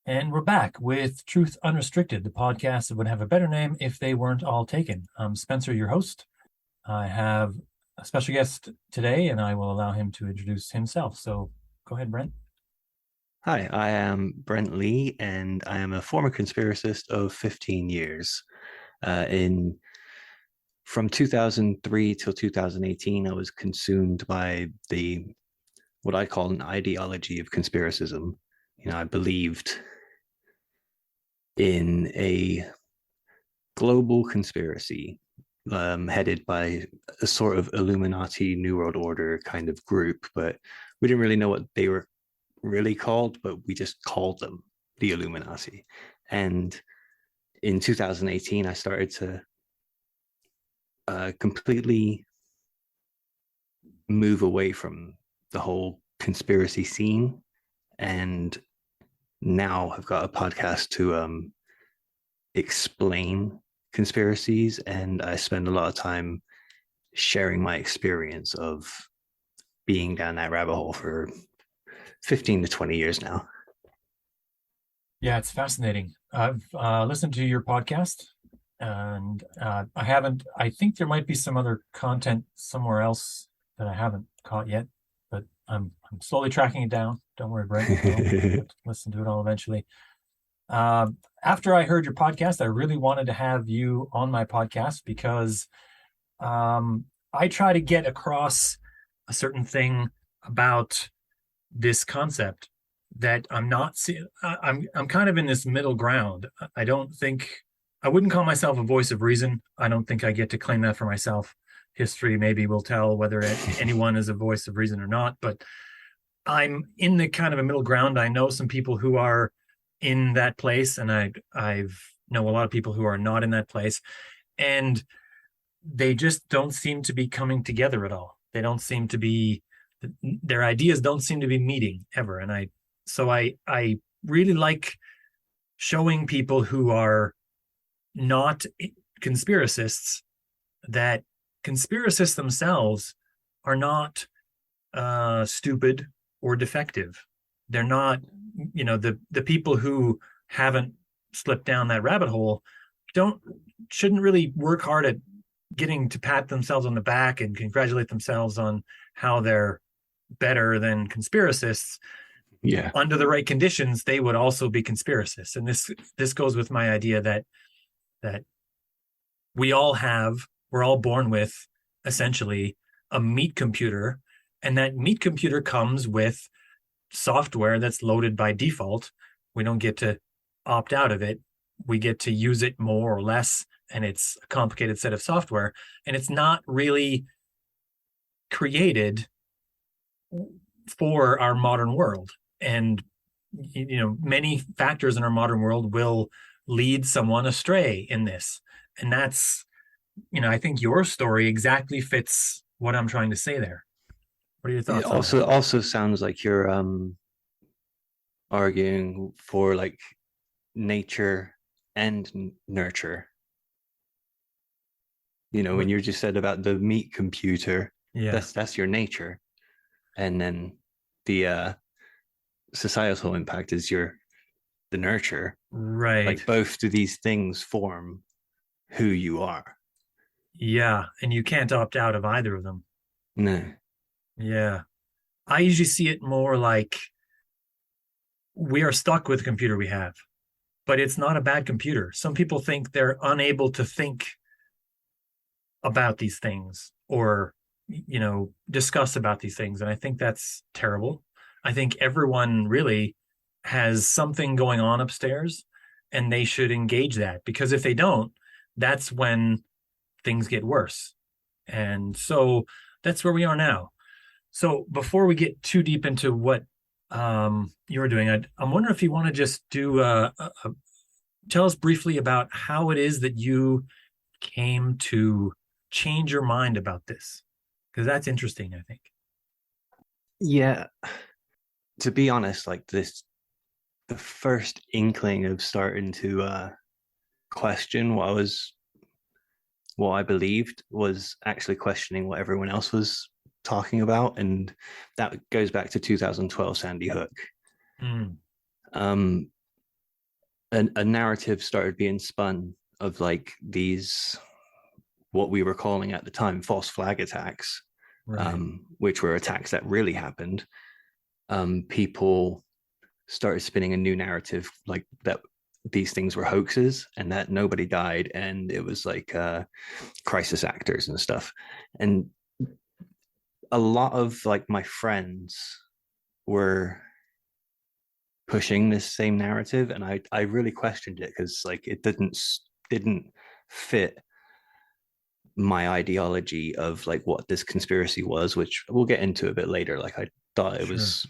And we're back with Truth Unrestricted, the podcast that would have a better name if they weren't all taken. I'm Spencer, your host. I have a special guest today, and I will allow him to introduce himself. So go ahead, Brent. Hi, I am Brent Lee, and I am a former conspiracist of 15 years. In From 2003 till 2018, I was consumed by the what I call an ideology of conspiracism. I believed in a global conspiracy headed by a sort of Illuminati New World Order kind of group, but we didn't really know what they were really called, but we just called them the Illuminati. And in 2018, I started to completely move away from the whole conspiracy scene. And now I've got a podcast to explain conspiracies. And I spend a lot of time sharing my experience of being down that rabbit hole for 15 to 20 years now. Yeah, it's fascinating. I've listened to your podcast, and I think there might be some other content somewhere else that I haven't caught yet, but I'm slowly tracking it down. Don't worry, Brent. I'll get to listen to it all eventually. After I heard your podcast, I really wanted to have you on my podcast because I try to get across a certain thing about this concept that I'm not seeing. I'm kind of in this middle ground. I don't think I wouldn't call myself a voice of reason. I don't think I get to claim that for myself. History maybe will tell whether anyone is a voice of reason or not, but I'm in the kind of a middle ground. I know some people who are in that place, and I've know a lot of people who are not in that place, and they just don't seem to be coming together at all. They don't seem to be their ideas don't seem to be meeting ever. And I really like showing people who are not conspiracists that conspiracists themselves are not stupid or defective. They're not, the people who haven't slipped down that rabbit hole don't shouldn't really work hard at getting to pat themselves on the back and congratulate themselves on how they're better than conspiracists. Yeah. Under the right conditions, they would also be conspiracists. And this goes with my idea that we're all born with essentially a meat computer, and that meat computer comes with software that's loaded by default. We don't get to opt out of it. We get to use it more or less, and it's a complicated set of software, and it's not really created for our modern world. And many factors in our modern world will lead someone astray in this. And that's, I think your story exactly fits what I'm trying to say there. What are your It thoughts on that? also sounds like you're arguing for like nature and nurture. When you just said about the meat computer, Yeah, that's your nature, and then the societal impact is the nurture. right. Like both of these things form who you are. Yeah, and you can't opt out of either of them. No. Yeah. I usually see it more like we are stuck with the computer we have, but it's not a bad computer. Some people think they're unable to think about these things or discuss about these things, and I think that's terrible. I think everyone really has something going on upstairs, and they should engage that, because if they don't, that's when things get worse. And so that's where we are now. So before we get too deep into what you're doing, I'm wondering if you want to just do tell us briefly about how it is that you came to change your mind about this, because that's interesting, I think. Yeah. To be honest, like the first inkling of starting to question what I believed was actually questioning what everyone else was talking about, and that goes back to 2012 Sandy Hook. Mm. Um, a narrative started being spun of like these, what we were calling at the time false flag attacks, Right. which were attacks that really happened. People started spinning a new narrative like that these things were hoaxes and that nobody died, and it was like crisis actors and stuff. And a lot of like my friends were pushing this same narrative, and I really questioned it because like it didn't fit my ideology of like what this conspiracy was, which we'll get into a bit later. Like I thought it Sure. was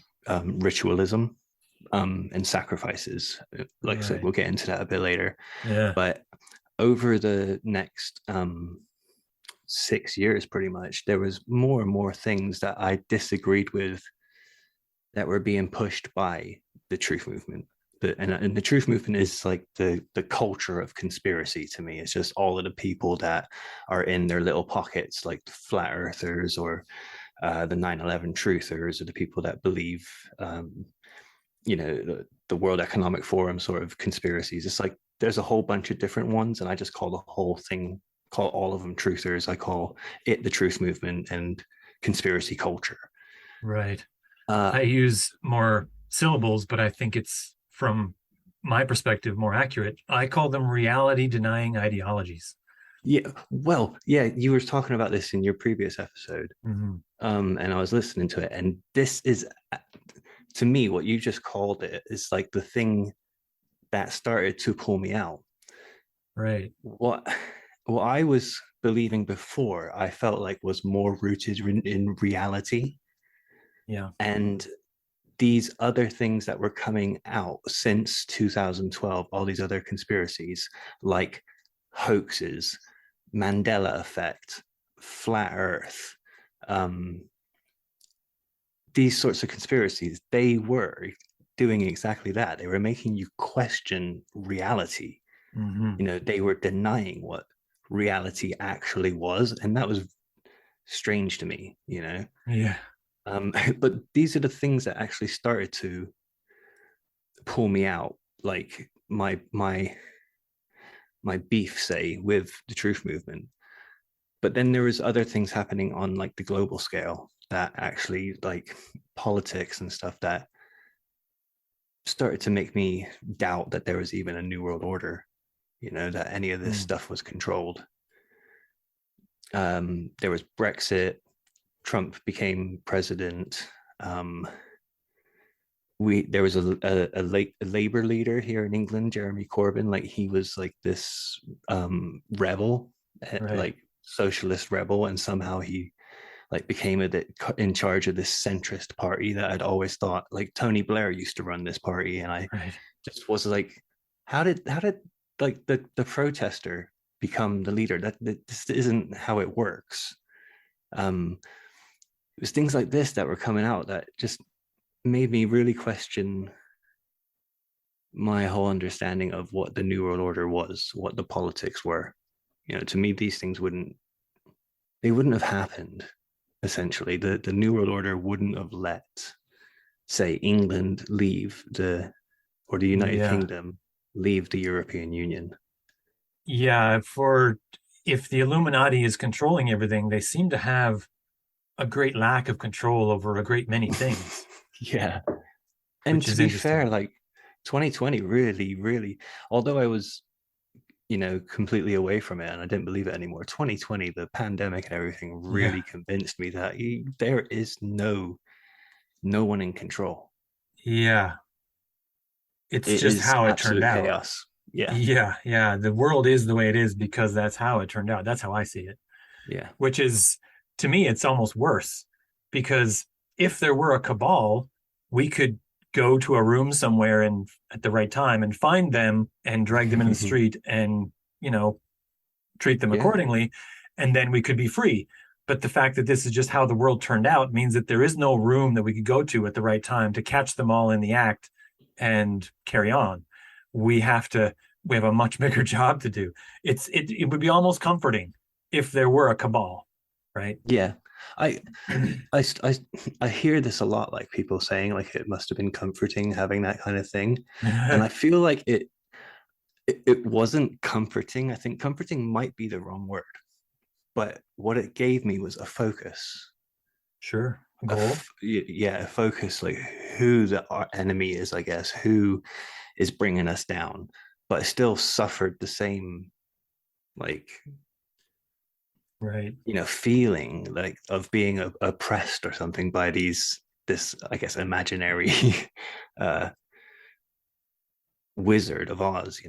ritualism, and sacrifices. Like I said, Right. we'll get into that a bit later. Yeah. But over the next 6 years, pretty much, there was more and more things that I disagreed with that were being pushed by the truth movement. And the truth movement is like the culture of conspiracy to me. It's just all of the people that are in their little pockets, like the flat earthers or the 9/11 truthers, or the people that believe, the World Economic Forum sort of conspiracies. It's like there's a whole bunch of different ones, and I just call the whole thing, call all of them truthers. I call it the truth movement and conspiracy culture. Right. Uh, I use more syllables, but I think it's from my perspective more accurate. I call them reality denying ideologies. yeah, well, yeah, you were talking about this in your previous episode, Hmm. and I was listening to it, and this is, to me, what you just called it is like the thing that started to pull me out. Right. What I was believing before, I felt like was more rooted in reality, Yeah. and these other things that were coming out since 2012, all these other conspiracies like hoaxes, Mandela effect, flat Earth, um, these sorts of conspiracies, they were doing exactly that. They were making you question reality. Hmm. They were denying what reality actually was, and that was strange to me. Yeah. But these are the things that actually started to pull me out, like my beef, say, with the truth movement. But then there was other things happening on like the global scale that actually, like politics and stuff, that started to make me doubt that there was even a new world order, that any of this Mm. stuff was controlled. There was Brexit, Trump became president. There was a labor leader here in England, Jeremy Corbyn. Like he was like this rebel, Right. like socialist rebel, and somehow he like became in charge of this centrist party that I'd always thought, like Tony Blair used to run this party, and I Right. just was like, how did like the protester become the leader? That this isn't how it works. Um, it was things like this that were coming out that just made me really question my whole understanding of what the New World Order was, what the politics were. To me, these things wouldn't have happened. Essentially, the New World Order wouldn't have let, say, England leave or the United Yeah. Kingdom leave the European Union. Yeah. For if the Illuminati is controlling everything, they seem to have a great lack of control over a great many things, Yeah. And which to is be interesting. fair, like 2020 really, really, although I was, completely away from it and I didn't believe it anymore, 2020, the pandemic and everything Yeah. really convinced me that there is no one in control. Yeah. It's It just is how it turned absolute out. chaos. Yeah. Yeah. Yeah. The world is the way it is because that's how it turned out. That's how I see it, Yeah. which is, to me, it's almost worse because if there were a cabal, we could go to a room somewhere and at the right time and find them and drag them into the street and, you know, treat them Yeah. accordingly, and then we could be free. But the fact that this is just how the world turned out means that there is no room that we could go to at the right time to catch them all in the act and carry on. We have to, we have a much bigger job to do. It would be almost comforting if there were a cabal, right? Yeah. I I I I hear this a lot, like people saying like it must have been comforting having that kind of thing. And I feel like it wasn't comforting. I think comforting might be the wrong word, but what it gave me was a focus. Sure. Goal. Yeah, a focus, like who our enemy is, I guess, who is bringing us down, but I still suffered the same, like, Right. feeling like of being oppressed or something by this, I guess, imaginary uh Wizard of Oz.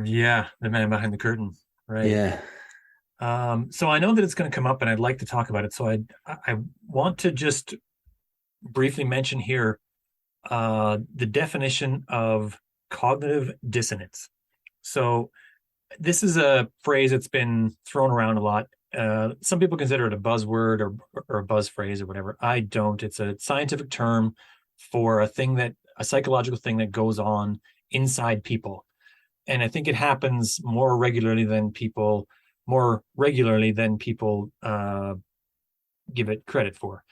Yeah, the man behind the curtain. Right. Yeah. So I know that it's going to come up, and I'd like to talk about it. So I want to just briefly mention here the definition of cognitive dissonance. So this is a phrase that's been thrown around a lot. Some people consider it a buzzword or a buzz phrase or whatever. I don't. It's a scientific term for a psychological thing that goes on inside people. And I think it happens more regularly than people give it credit for.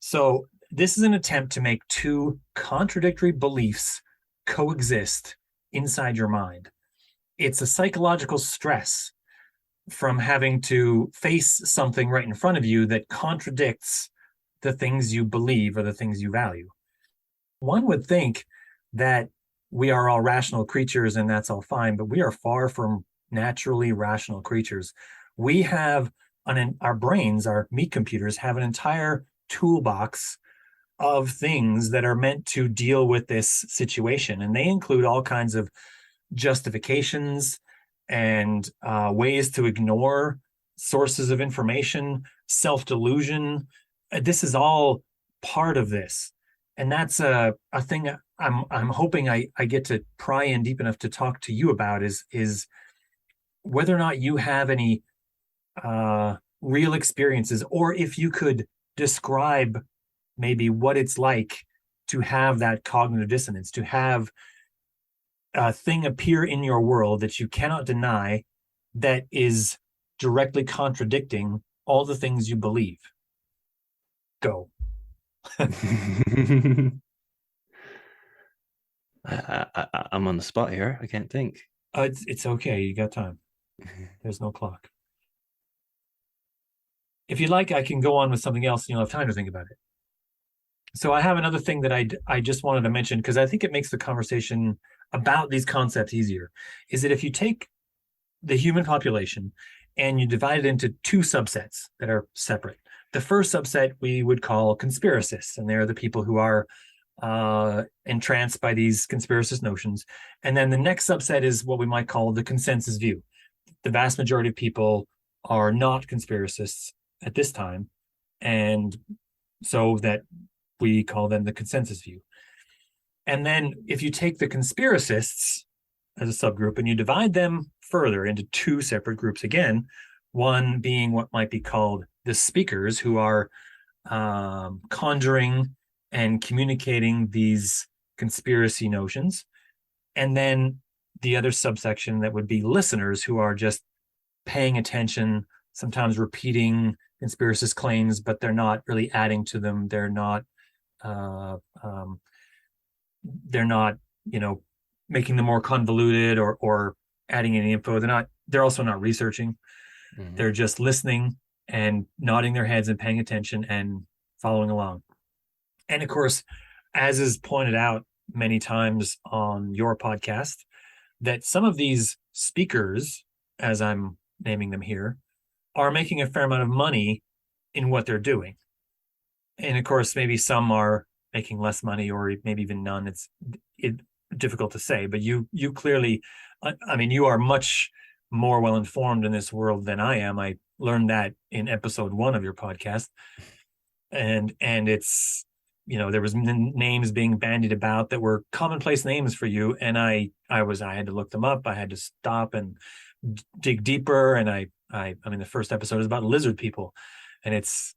So this is an attempt to make two contradictory beliefs coexist inside your mind. It's a psychological stress from having to face something right in front of you that contradicts the things you believe or the things you value. One would think that we are all rational creatures and that's all fine, but we are far from naturally rational creatures. We have our brains, our meat computers, have an entire toolbox of things that are meant to deal with this situation. And they include all kinds of justifications and ways to ignore sources of information, self delusion. This is all part of this. And that's a thing I'm hoping I get to pry in deep enough to talk to you about is whether or not you have any real experiences, or if you could describe maybe what it's like to have that cognitive dissonance, to have a thing appear in your world that you cannot deny that is directly contradicting all the things you believe. Go. I'm on the spot here. I can't think. It's okay. You got time. There's no clock. If you like, I can go on with something else. You'll have time to think about it. So I have another thing that I just wanted to mention because I think it makes the conversation about these concepts easier. Is that if you take the human population and you divide it into two subsets that are separate. The first subset we would call conspiracists, and they're the people who are entranced by these conspiracist notions. And then the next subset is what we might call the consensus view. The vast majority of people are not conspiracists at this time, and so that we call them the consensus view. And then if you take the conspiracists as a subgroup and you divide them further into two separate groups again, one being what might be called the speakers, who are conjuring and communicating these conspiracy notions, and then the other subsection that would be listeners, who are just paying attention, sometimes repeating conspiracist claims, but they're not really adding to them. Uh, um, they're not, making them more convoluted or adding any info. They're also not researching. Mm-hmm. They're just listening and nodding their heads and paying attention and following along. And of course, as is pointed out many times on your podcast, that some of these speakers, as I'm naming them here, are making a fair amount of money in what they're doing. And of course, maybe some are making less money or maybe even none. It's difficult to say, but you clearly, I mean, you are much more well informed in this world than I am. I learned that in episode 1 of your podcast, and it's, there was names being bandied about that were commonplace names for you, and I had to look them up. I had to stop and dig deeper, and I mean, the first episode is about lizard people, and it's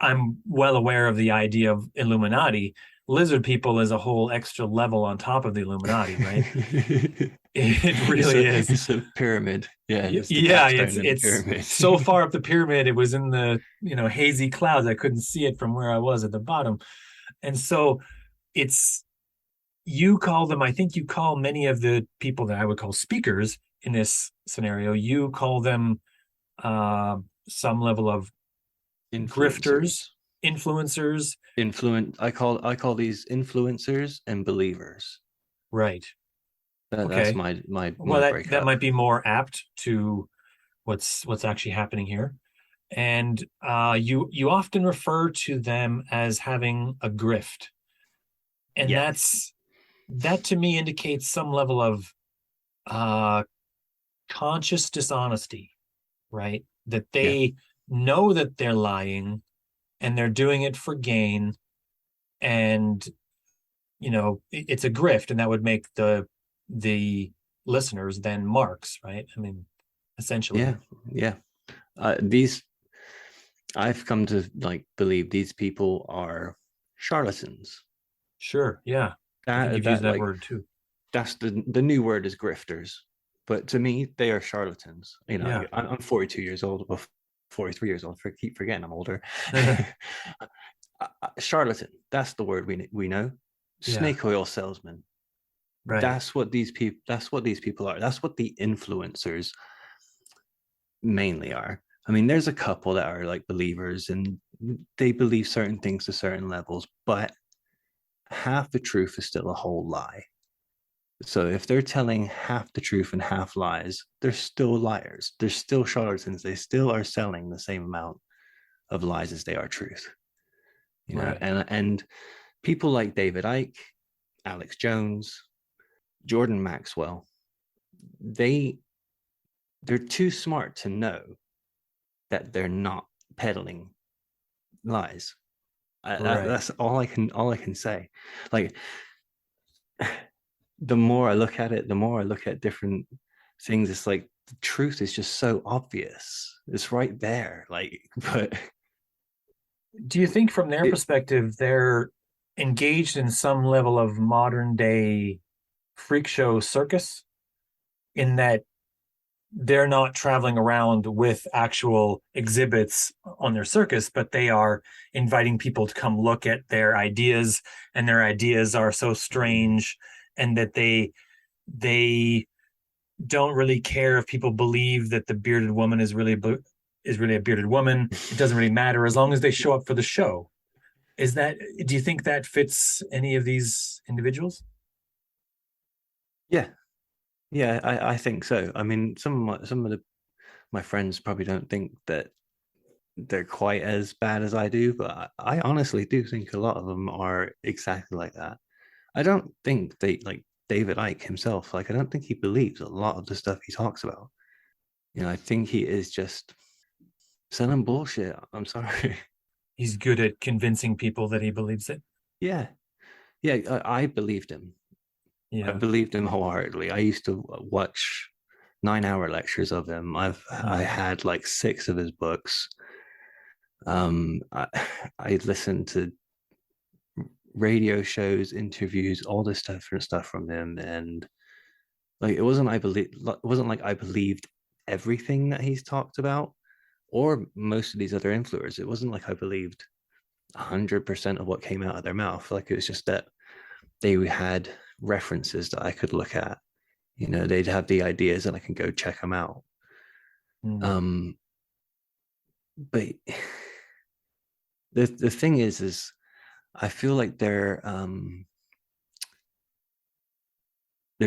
I'm well aware of the idea of Illuminati. Lizard people is a whole extra level on top of the Illuminati, right? It really is. It's a pyramid. Yeah. It's so far up the pyramid. It was in the hazy clouds. I couldn't see it from where I was at the bottom, and so it's you call them, I think you call many of the people that I would call speakers in this scenario, you call them uh, some level of grifters, Influencers. influencers. I call these influencers and believers. Right. That's Okay. my my Well, my that breakup. might be more apt to what's actually happening here. And you often refer to them as having a grift, and Yeah. that to me indicates some level of uh, conscious dishonesty, right? That Yeah. they know that they're lying and they're doing it for gain, and it's a grift, and that would make the listeners then marks, right? I mean, essentially. Yeah. Yeah. These I've come to like believe these people are charlatans. Sure, yeah. I think That you've used that that like word too. that's the new word is grifters. But to me, they are charlatans. Yeah. I'm 42 years old, well, 43 years old. Keep forgetting I'm older. Charlatan. That's the word we know. Yeah, Snake oil salesman. right. That's what these people are. That's what the influencers mainly are. I mean, there's a couple that are like believers and they believe certain things to certain levels, but half the truth is still a whole lie. So if they're telling half the truth and half lies, they're still liars. They're still charlatans. They still are selling the same amount of lies as they are truth. Right. And people like David Icke, Alex Jones, Jordan Maxwell, they they're too smart to know that they're not peddling lies. Right. That's all I can say. Like the more I look at it, the more I look at different things. It's like the truth is just so obvious. It's right there. Like, but Do you think from their it, perspective they're engaged in some level of modern day freak show circus, in that they're not traveling around with actual exhibits on their circus, but they are inviting people to come look at their ideas, and their ideas are so strange, and that they don't really care if people believe that the bearded woman is really a bearded woman. It doesn't really matter as long as they show up for the show. Is that Do you think that fits any of these individuals? yeah, yeah, I think so. I mean, some of my friends probably don't think that they're quite as bad as I do, but I honestly do think a lot of them are exactly like that. I don't think they like David Icke himself. Like, I don't think he believes a lot of the stuff he talks about. I think he is just selling bullshit. I'm sorry. He's good at convincing people that he believes it. Yeah, yeah. I believed him. I Yeah. believed him wholeheartedly. I used to watch 9-hour lectures of him. I Mm. had like six of his books. I I listened to radio shows, interviews, all this different stuff from him, and like it wasn't like I believed everything that he's talked about, or most of these other influencers. It wasn't like I believed 100% of what came out of their mouth. Like it was just that they had references that I could look at. They'd have the ideas and I can go check them out. Mm. Um, but the thing is I feel like they're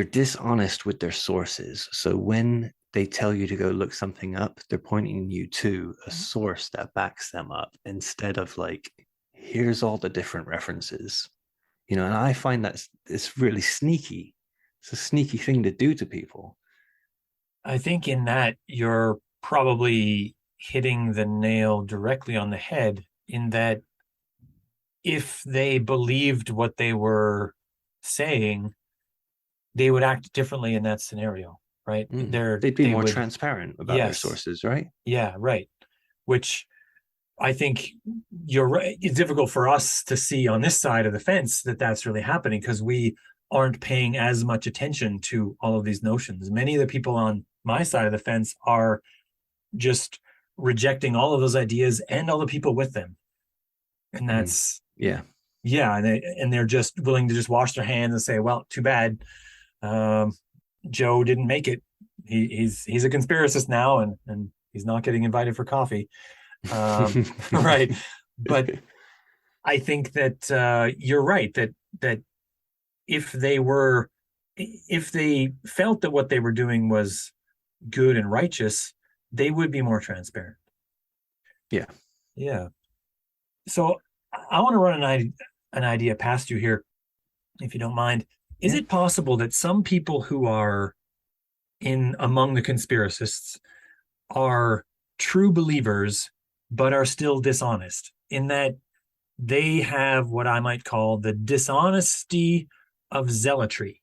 dishonest with their sources. So when they tell you to go look something up, they're pointing you to a source that backs them up instead of like, here's all the different references. And I find that it's really sneaky. It's a sneaky thing to do to people. I think in that you're probably hitting the nail directly on the head, in that if they believed what they were saying, they would act differently in that scenario, right? They'd be They more would, transparent about their yes, sources, right? yeah, right. Which I think you're right. It's difficult for us to see on this side of the fence that that's really happening, because we aren't paying as much attention to all of these notions. Many of the people on my side of the fence are just rejecting all of those ideas and all the people with them. And Mm, that's yeah. Yeah, and they're just willing to just wash their hands and say, well, too bad, um, Joe didn't make it. He's a conspiracist now, and he's not getting invited for coffee. Right. But I think that you're right that if they were if they felt that what they were doing was good and righteous, they would be more transparent. Yeah. Yeah. So I want to run an idea past you here, if you don't mind. Is Yeah. it possible that some people who are in among the conspiracists are true believers, but are still dishonest in that they have what I might call the dishonesty of zealotry?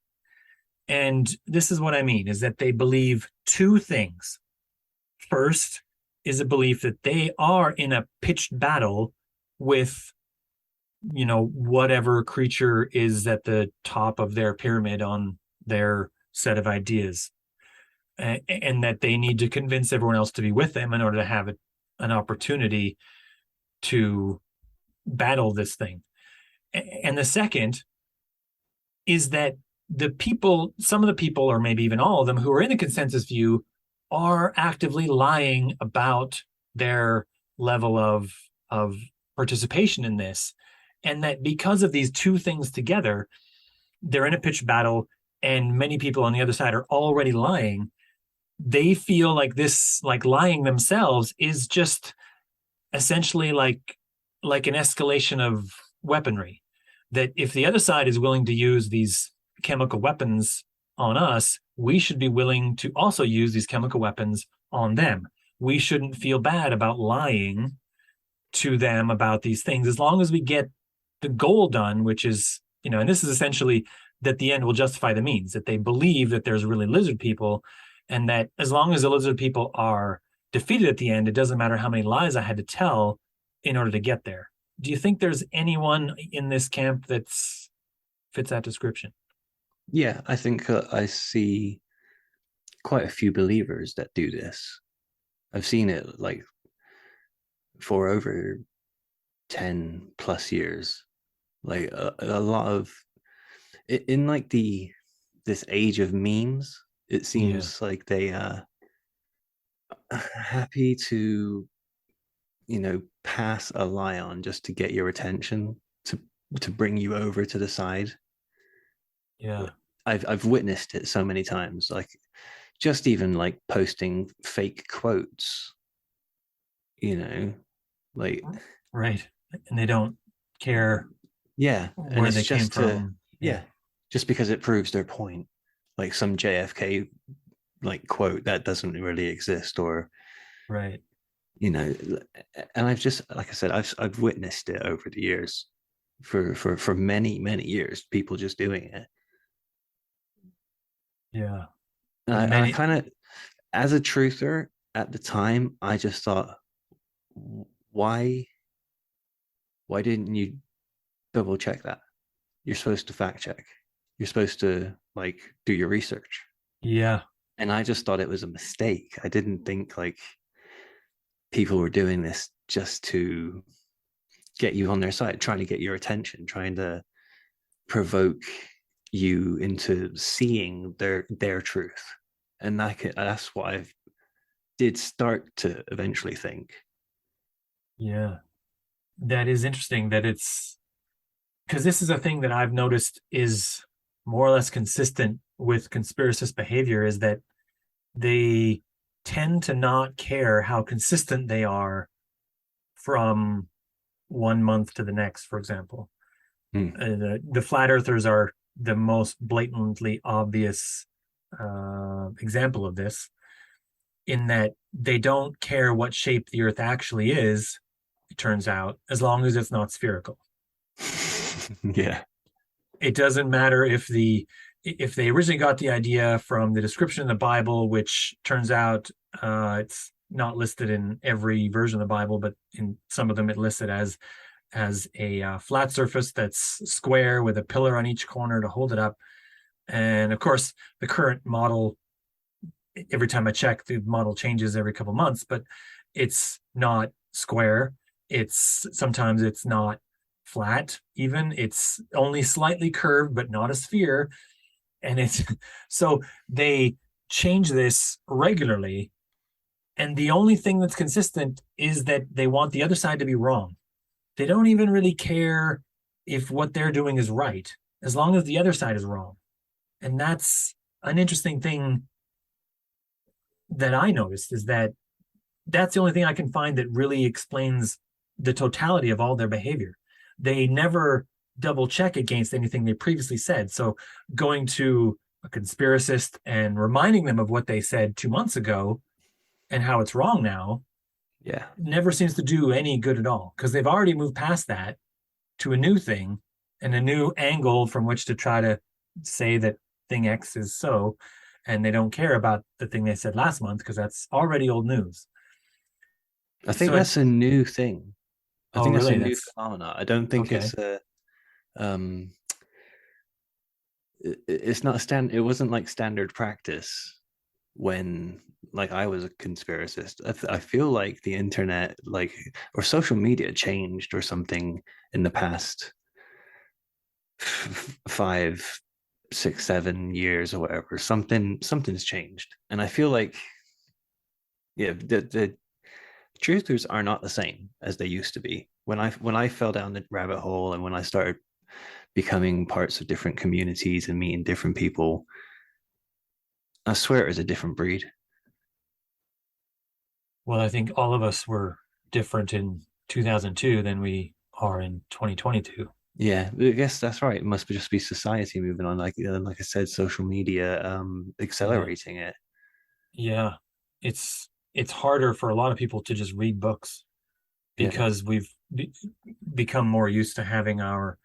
And this is what I mean is that they believe two things. First is a belief that they are in a pitched battle with, whatever creature is at the top of their pyramid on their set of ideas, and that they need to convince everyone else to be with them in order to have an opportunity to battle this thing. And the second is that some of the people, or maybe even all of them, who are in the consensus view are actively lying about their level of participation in this. And that because of these two things together, they're in a pitched battle, and many people on the other side are already lying. They feel like this, like lying themselves, is just essentially like an escalation of weaponry. That if the other side is willing to use these chemical weapons on us, we should be willing to also use these chemical weapons on them. We shouldn't feel bad about lying to them about these things as long as we get the goal done, which is, and this is essentially that the end will justify the means, that they believe that there's really lizard people, and that as long as the lizard people are defeated at the end, it doesn't matter how many lies I had to tell in order to get there. Do you think there's anyone in this camp that's fits that description? Yeah, I think I see quite a few believers that do this. I've seen it like for over 10 plus years. Like a lot of in like the this age of memes, it Yeah. seems like they happy to pass a lie on just to get your attention, to bring you over to the side. Yeah. I've witnessed it so many times, like just even like posting fake quotes, you know, like Right. And they don't care yeah, and where it's they came just to from. Yeah. yeah, just because it proves their point, like some JFK like quote that doesn't really exist, or Right. you know, and I've just like I said, I've witnessed it over the years for many years, people just doing it. Yeah. And But I many, kind of, as a truther at the time, I just thought, why didn't you double check that? You're supposed to fact check. You're supposed to like do your research. yeah. And I just thought it was a mistake. I didn't think like people were doing this just to get you on their side, trying to get your attention, trying to provoke you into seeing their truth. And that's what I did start to eventually think. Yeah. That is interesting that it's because this is a thing that I've noticed is more or less consistent with conspiracist behavior is that they tend to not care how consistent they are from 1 month to the next, for example. Hmm. The flat earthers are the most blatantly obvious example of this, in that they don't care what shape the earth actually is, it turns out, as long as it's not spherical. Yeah. It doesn't matter if they originally got the idea from the description in the Bible, which turns out it's not listed in every version of the Bible, but in some of them it listed as a flat surface that's square with a pillar on each corner to hold it up. And of course, the current model, every time I check, the model changes every couple months, but it's not square. It's sometimes it's not flat, even. It's only slightly curved, but not a sphere. And it's so they change this regularly. And the only thing that's consistent is that they want the other side to be wrong. They don't even really care if what they're doing is right, as long as the other side is wrong. And that's an interesting thing that I noticed, is that that's the only thing I can find that really explains the totality of all their behavior. They never double check against anything they previously said. So going to a conspiracist and reminding them of what they said 2 months ago and how it's wrong now Yeah. never seems to do any good at all, because they've already moved past that to a new thing and a new angle from which to try to say that thing X is so, and they don't care about the thing they said last month because that's already old news. I think So, that's a new thing. I oh, think that's a really? new That's phenomena. I don't think okay. it's a um it's not a it wasn't like standard practice when like I was a conspiracist. I feel like the internet like or social media changed or something in the past 5, 6, 7 years or whatever. Something's changed. And I feel like yeah, the truthers are not the same as they used to be. When I fell down the rabbit hole and when I started becoming parts of different communities and meeting different people, I swear it was a different breed. Well, I think all of us were different in 2002 than we are in 2022. Yeah, I guess that's right. It must just be society moving on, like I said, social media Yeah. accelerating it. Yeah. It's harder for a lot of people to just read books Yeah. because we've become more used to having our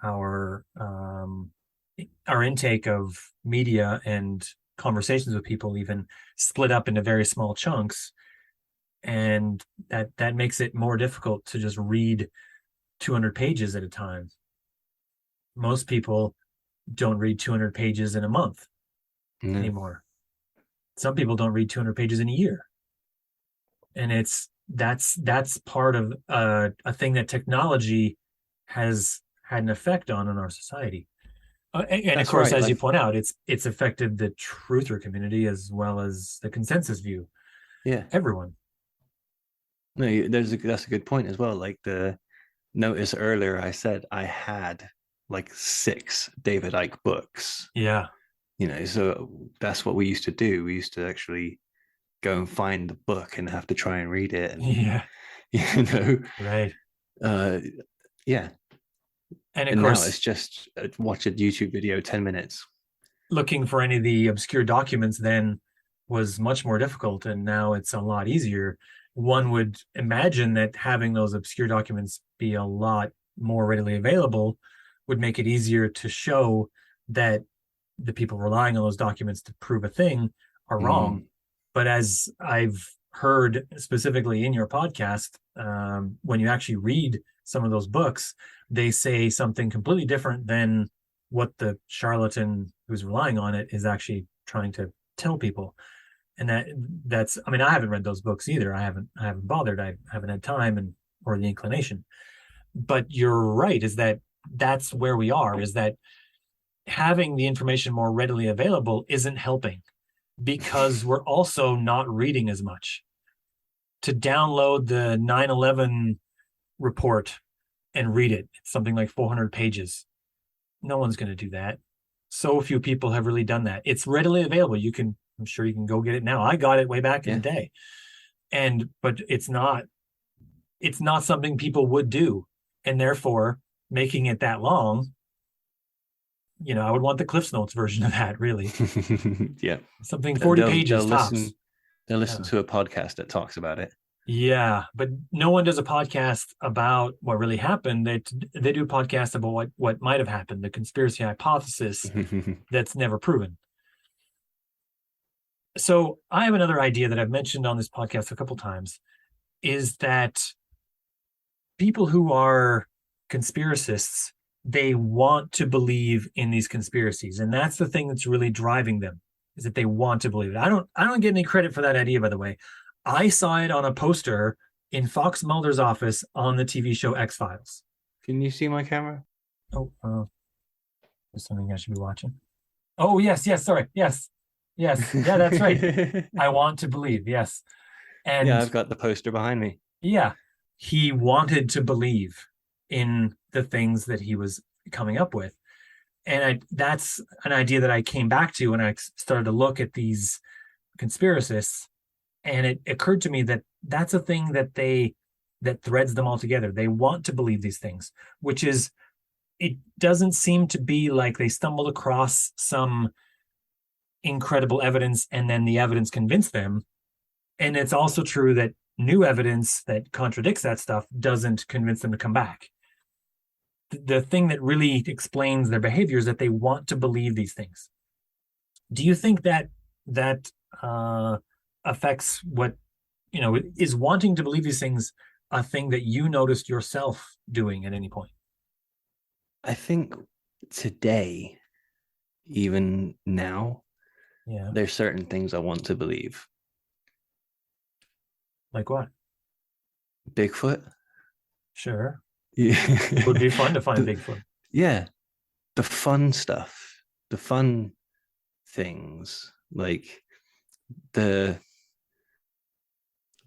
um our intake of media and conversations with people even split up into very small chunks, and that makes it more difficult to just read 200 pages at a time. Most people don't read 200 pages in a month No. anymore. Some people don't read 200 pages in a year. And that's part of a thing that technology has had an effect on in our society. And of That's course, right. as you Like, point out, it's affected the truther community as well as the consensus view. yeah. Everyone. No, that's a good point as well. Like the notice earlier, I said I had like 6 David Icke books. Yeah. So that's what we used to do. We used to actually go and find the book and have to try and read it, and Yeah. you know, Right. uh, yeah. And of And now course, it's just watch a YouTube video, 10 minutes. looking for any of the obscure documents then was much more difficult, and now it's a lot easier. One would imagine that having those obscure documents be a lot more readily available would make it easier to show that the people relying on those documents to prove a thing are wrong. Mm, But as I've heard specifically in your podcast, when you actually read some of those books, they say something completely different than what the charlatan who's relying on it is actually trying to tell people. And that's, I mean, I haven't read those books either. I haven't bothered. I haven't had time and or the inclination. But you're right, is that that's where we are, is that having the information more readily available isn't helping, because we're also not reading as much. To download the 9/11 report and read it, it's something like 400 pages. No one's going to do that. So few people have really done that. It's readily available. I'm sure you can go get it now. I got it way back in the yeah. day. But it's not something people would do. And therefore, making it that long, I would want the Cliffs Notes version of that, really. Yeah. Something 40 They'll pages they'll tops. listen they'll listen Yeah. to a podcast that talks about it. Yeah, but no one does a podcast about what really happened. They do podcasts about what might have happened, the conspiracy hypothesis that's never proven. So I have another idea that I've mentioned on this podcast a couple times, is that people who are conspiracists, they want to believe in these conspiracies, and that's the thing that's really driving them, is that they want to believe it. I don't get any credit for that idea, by the way. I saw it on a poster in Fox Mulder's office on the TV show X-Files. Can you see my camera? Oh, there's something I should be watching. Oh, yes, yes, sorry. Yes. Yes. Yeah, that's right. I want to believe. Yes. Yeah, And I've got the poster behind me. yeah, he wanted to believe in the things that he was coming up with. And that's an idea that I came back to when I started to look at these conspiracists. And it occurred to me that that's a thing that threads them all together. They want to believe these things, which is, it doesn't seem to be like they stumbled across some incredible evidence and then the evidence convinced them. And it's also true that new evidence that contradicts that stuff doesn't convince them to come back. The thing that really explains their behavior is that they want to believe these things. Do you think that that affects what, is wanting to believe these things a thing that you noticed yourself doing at any point? I think today, even now, Yeah. there's certain things I want to believe. Like what? Bigfoot. Sure. It would Yeah. be fun to find the, Bigfoot. yeah, the fun stuff, the fun things, like the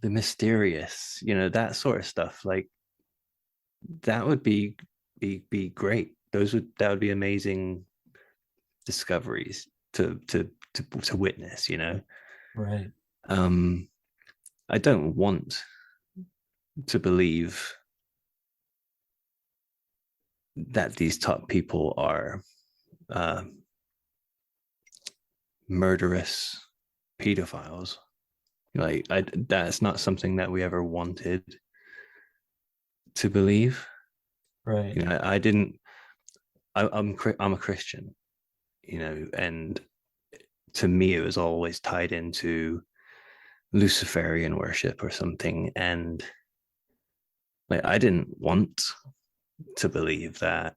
the mysterious, that sort of stuff. Like that would be great. That would be amazing discoveries to witness. Right. Um, I don't want to believe that these top people are uh, murderous pedophiles. Like that's not something that we ever wanted to believe. Right. I didn't. I'm a Christian, and to me it was always tied into Luciferian worship or something, and like I didn't want to believe that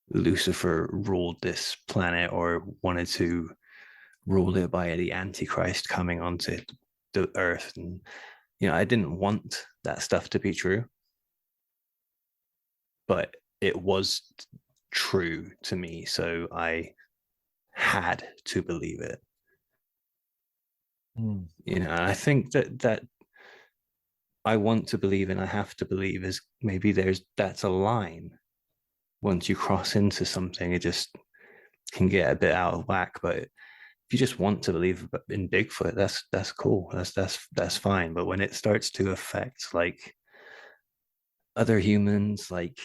Lucifer ruled this planet or wanted to rule it by the Antichrist coming onto the earth. And, I didn't want that stuff to be true, but it was true to me. So I had to believe it. Mm. I think that I want to believe and I have to believe is maybe that's a line. Once you cross into something, it just can get a bit out of whack. But if you just want to believe in Bigfoot, that's cool. That's fine. But when it starts to affect like other humans, like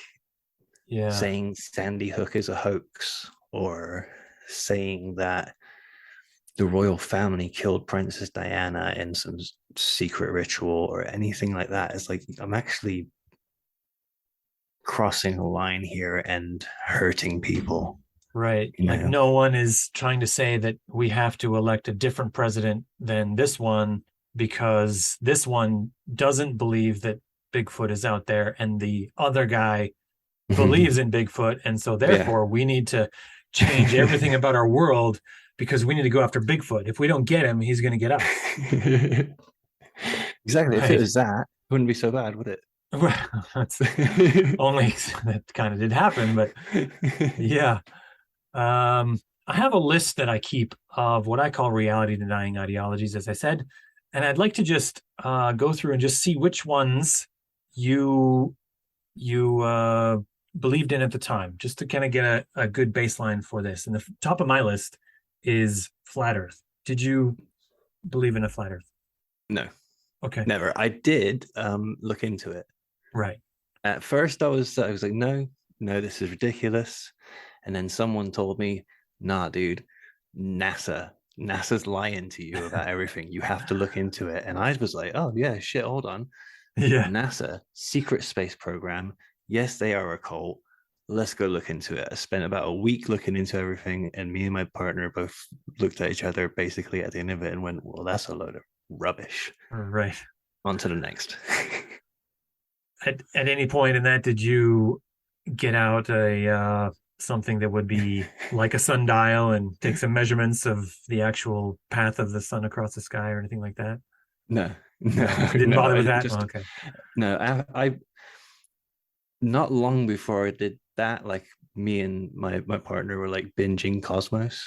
Yeah. saying Sandy Hook is a hoax or saying that the royal family killed Princess Diana in some secret ritual or anything like that, it's like I'm actually crossing a line here and hurting people. Right. You Like know, no one is trying to say that we have to elect a different president than this one because this one doesn't believe that Bigfoot is out there and the other guy believes in Bigfoot. And so yeah. therefore we need to change everything about our world because we need to go after Bigfoot. If we don't get him, he's going to get us. Exactly. If it Right. was that, it wouldn't be so bad, would it? Well, that's only that kind of did happen, but yeah. I have a list that I keep of what I call reality denying ideologies, as I said, and I'd like to just go through and just see which ones you you believed in at the time, just to kind of get a good baseline for this. And the top of my list is flat Earth. Did you believe in a flat Earth? No, Okay, never. I did look into it. right. At first, I was like, no, no, this is ridiculous. And then someone told me, nah, dude, NASA's lying to you about everything. You have to look into it. And I was like, oh yeah, shit, hold on. Yeah, NASA, secret space program. Yes, they are a cult. Let's go look into it. I spent about a week looking into everything, and me and my partner both looked at each other basically at the end of it and went, well, that's a load of rubbish. right. On to the next. At any point in that, did you get out a something that would be like a sundial and take some measurements of the actual path of the sun across the sky or anything like that? No, no, No, didn't no. bother with I that. Oh, just okay. no. I not long before I did that, like me and my partner were like binging Cosmos.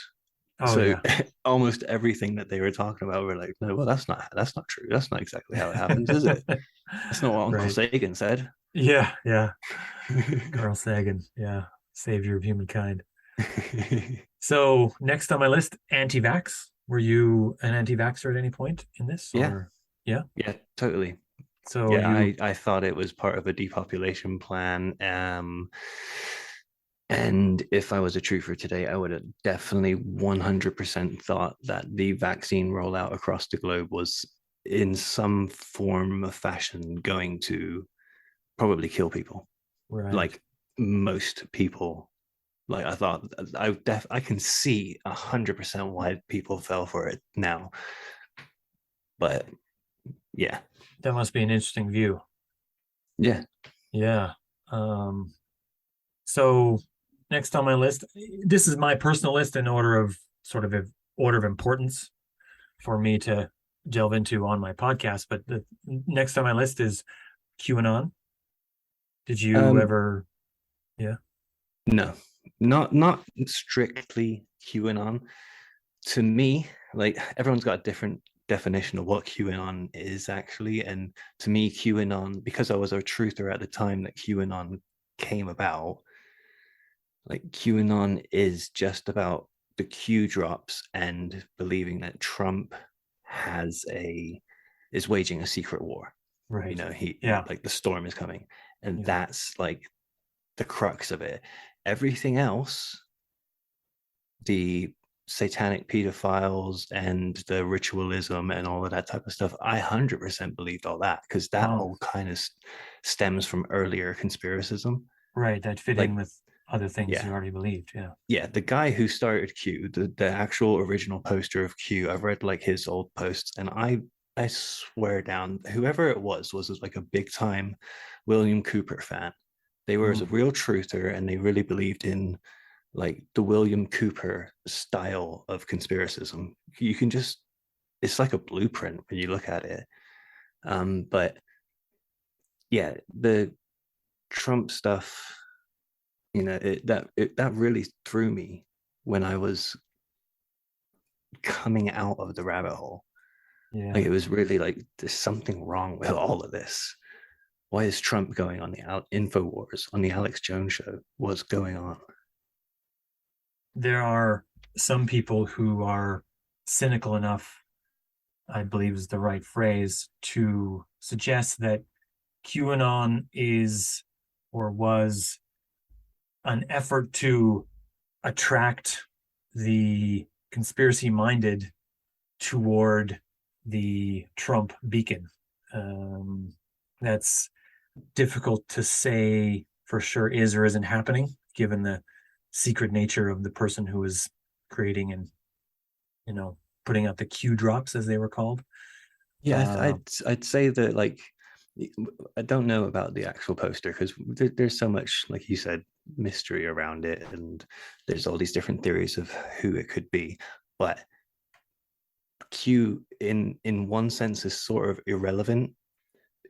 Oh So yeah. almost everything that they were talking about, we're like, no, well, that's not true. That's not exactly how it happens, is it? That's not what Uncle Right. Sagan said. Yeah, yeah. Carl Sagan, yeah, savior of humankind. So next on my list, anti-vax. Were you an anti-vaxxer at any point in this, Yeah, or yeah? yeah, totally. So Yeah, you, I thought it was part of a depopulation plan. And if I was a truther today, I would have definitely 100% thought that the vaccine rollout across the globe was in some form of fashion going to probably kill people. right? Like most people. Like I thought I can see 100% why people fell for it now. But yeah. That must be an interesting view. Yeah. Yeah. Um, so next on my list, this is my personal list in order of sort of order of importance for me to delve into on my podcast. But the next on my list is QAnon. Did you Um ever? Yeah. no. Not strictly QAnon. To me, like everyone's got a different definition of what QAnon is actually. And to me, QAnon, because I was a truther at the time that QAnon came about, like QAnon is just about the Q drops and believing that Trump has a is waging a secret war. You Right. know, he Yeah. like the storm is coming. And Yeah. that's like the crux of it. Everything else, the satanic pedophiles and the ritualism and all of that type of stuff, I 100% believed all that because that Oh, all kind of stems from earlier conspiracism. right. That fit in Like, with other things yeah, you already believed. Yeah. yeah, the guy who started Q, the actual original poster of Q, I've read like his old posts, and I swear down, whoever it was like a big time William Cooper fan. They were a Mm. real truther, and they really believed in like the William Cooper style of conspiracism. You can just it's like a blueprint when you look at it. But yeah, the Trump stuff, that really threw me when I was coming out of the rabbit hole. Like Yeah. it was really like there's something wrong with all of this. Why is Trump going on the InfoWars on the Alex Jones show? What's going on? There are some people who are cynical enough, I believe is the right phrase, to suggest that QAnon is or was an effort to attract the conspiracy minded toward the Trump beacon. Um, that's difficult to say for sure is or isn't happening, given the secret nature of the person who was creating and you know putting out the Q drops as they were called. Yeah, Uh, I'd say that like I don't know about the actual poster because there's so much, like you said, mystery around it, and there's all these different theories of who it could be. But Q, in one sense, is sort of irrelevant.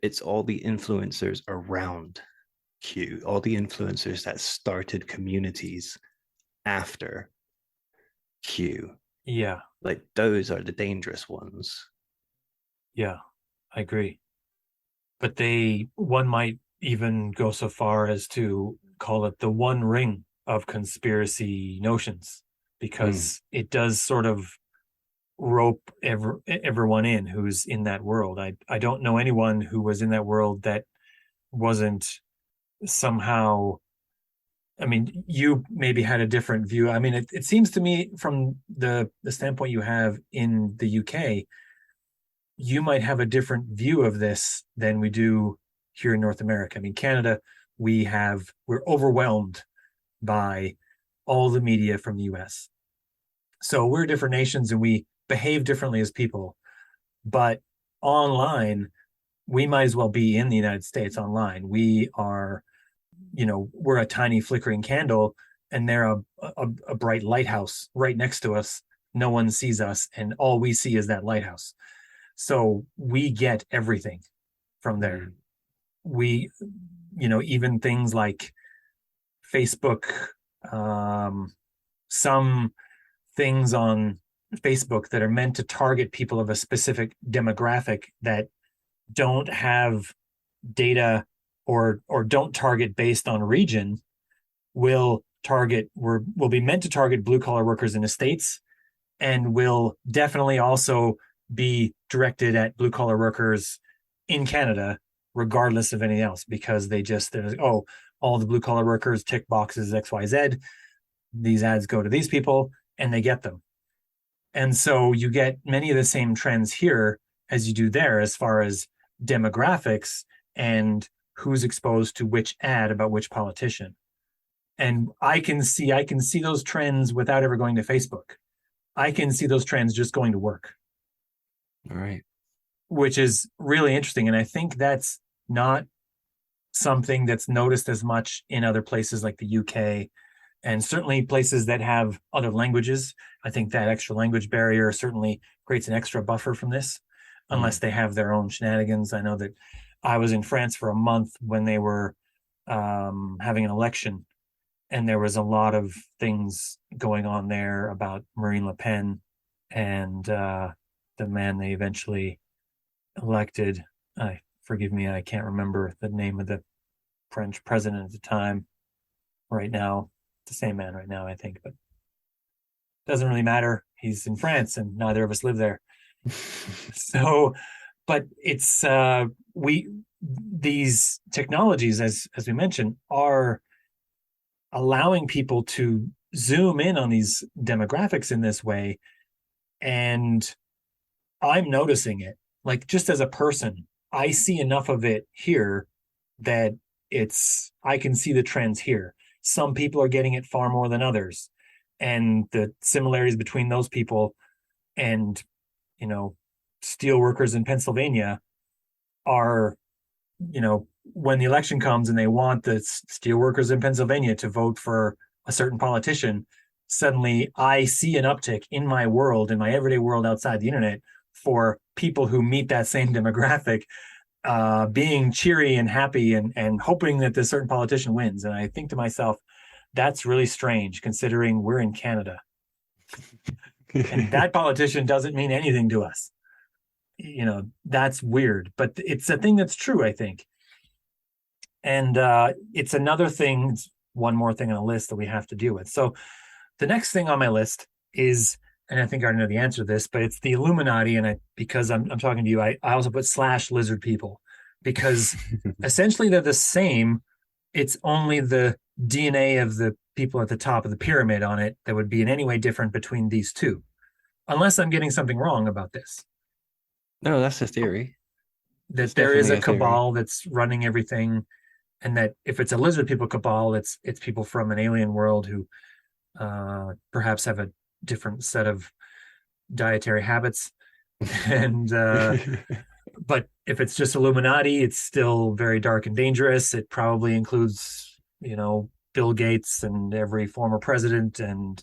It's all the influencers around Q, all the influencers that started communities after Q. yeah, Like those are the dangerous ones. yeah, I agree. But one might even go so far as to call it the one ring of conspiracy notions, Mm. because it does sort of rope everyone in who's in that world. I don't know anyone who was in that world that wasn't somehow. I mean, you maybe had a different view. I mean, it seems to me from the standpoint you have in the UK, you might have a different view of this than we do here in North America. I mean, Canada, we're overwhelmed by all the media from the US. So we're different nations and we behave differently as people. But online, we might as well be in the United States online. We're a tiny flickering candle and they're a bright lighthouse right next to us. No one sees us, and all we see is that lighthouse. So we get everything from there. Mm. We even things like Facebook, some things on Facebook that are meant to target people of a specific demographic that don't have data or don't target based on region will be meant to target blue collar workers in the states and will definitely also be directed at blue collar workers in Canada, regardless of anything else, because oh, all the blue collar workers tick boxes XYZ. These ads go to these people and they get them. And so you get many of the same trends here as you do there as far as demographics and who's exposed to which ad about which politician. And I can see those trends without ever going to Facebook. I can see those trends just going to work. All right. Which is really interesting. And I think that's not something that's noticed as much in other places like the UK and certainly places that have other languages. I think that extra language barrier certainly creates an extra buffer from this, unless they have their own shenanigans. I know that I was in France for a month when they were having an election, and there was a lot of things going on there about Marine Le Pen and the man they eventually elected. Forgive me, I can't remember the name of the French president at the time. Right now, the same man right now, I think, but doesn't really matter. He's in France, and neither of us live there. So, but it's we these technologies, as we mentioned, are allowing people to zoom in on these demographics in this way, and I'm noticing it. Like, just as a person, I see enough of it here that I can see the trends here. Some people are getting it far more than others, and the similarities between those people and steel workers in Pennsylvania are, when the election comes and they want the steel workers in Pennsylvania to vote for a certain politician, suddenly I see an uptick in my world, in my everyday world outside the internet, for people who meet that same demographic, being cheery and happy and hoping that this certain politician wins. And I think to myself, that's really strange considering we're in Canada. And that politician doesn't mean anything to us. That's weird, but it's a thing that's true, I think. And it's another thing, one more thing on the list that we have to deal with. So the next thing on my list is, and I think I already know the answer to this, but it's the Illuminati. And because I'm talking to you, I also put / lizard people, because essentially they're the same. It's only the DNA of the people at the top of the pyramid on it that would be in any way different between these two, unless I'm getting something wrong about this. No, that's a theory. That It's there is definitely a a theory. cabal that's running everything, and that if it's a lizard people cabal, it's people from an alien world who perhaps have a different set of dietary habits. And but if it's just Illuminati, it's still very dark and dangerous. It probably includes, Bill Gates and every former president and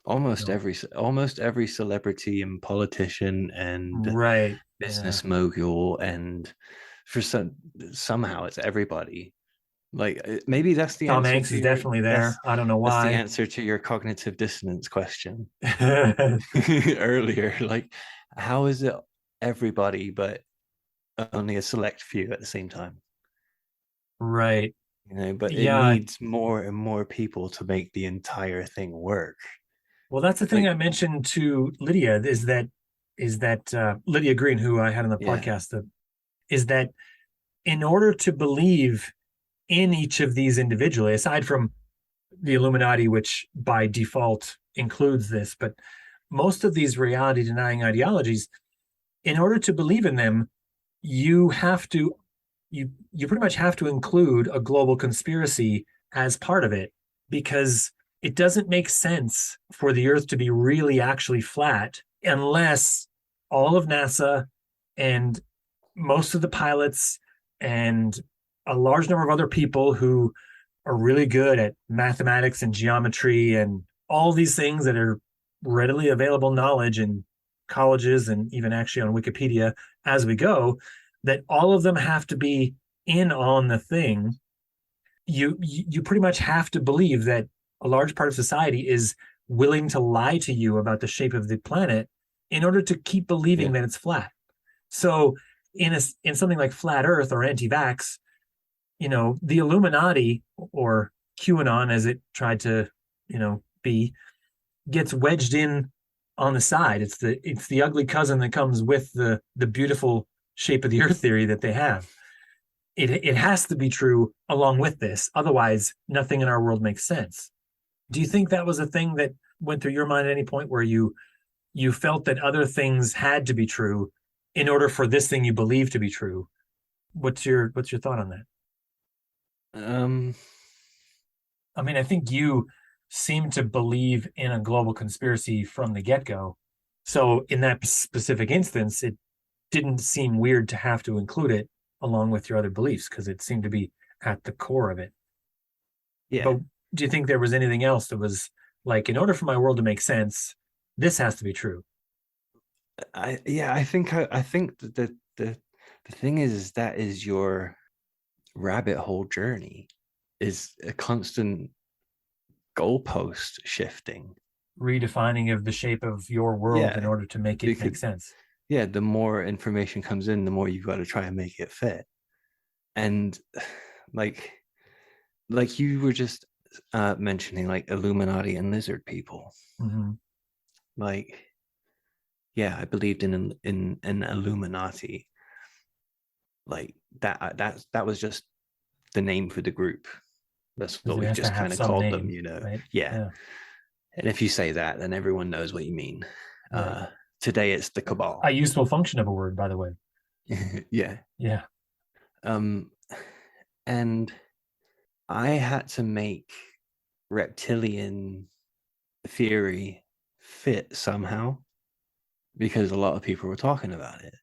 almost every celebrity and politician and right, yeah. business mogul, and somehow it's everybody. Like, maybe that's the Tom answer Hanks to is definitely there. I don't know that's the why. answer to your cognitive dissonance question earlier. Like, how is it everybody but only a select few at the same time? Right. But it Yeah. needs more and more people to make the entire thing work. Well, that's the thing Like, I mentioned to Lydia, is that Lydia Green, who I had on the yeah, podcast, is that in order to believe in each of these individually, aside from the Illuminati, which by default includes this, but most of these reality denying ideologies, in order to believe in them, you have to you pretty much have to include a global conspiracy as part of it, because it doesn't make sense for the earth to be really actually flat unless all of NASA and most of the pilots and a large number of other people who are really good at mathematics and geometry and all these things that are readily available knowledge in colleges and even actually on Wikipedia as we go, that all of them have to be in on the thing, you pretty much have to believe that a large part of society is willing to lie to you about the shape of the planet in order to keep believing Yeah. that it's flat. So in something like flat Earth or anti-vax, the Illuminati or QAnon, as it tried to, be, gets wedged in on the side. It's the ugly cousin that comes with the beautiful shape of the Earth theory that they have. It has to be true along with this. Otherwise, nothing in our world makes sense. Do you think that was a thing that went through your mind at any point where you felt that other things had to be true in order for this thing you believe to be true? What's your thought on that? Um, I mean, I think you seem to believe in a global conspiracy from the get-go. So in that specific instance, it didn't seem weird to have to include it along with your other beliefs because it seemed to be at the core of it. yeah. But do you think there was anything else that was like, in order for my world to make sense, this has to be true? I think that the thing is that is your rabbit hole journey is a constant goalpost shifting. Redefining of the shape of your world in Yeah, order to make it because make sense. yeah, the more information comes in, the more you've got to try and make it fit. And like you were just mentioning like Illuminati and lizard people. Mm-hmm. Like, yeah, I believed in an Illuminati. Like that was just the name for the group. That's Because what it we've has to just have kind of some called them, name, right? Yeah. Yeah, And if you say that, then everyone knows what you mean. right. Today it's the A cabal. useful function of a word, by the way. Yeah. Yeah. Um, and I had to make reptilian theory fit somehow because a lot of people were talking about it.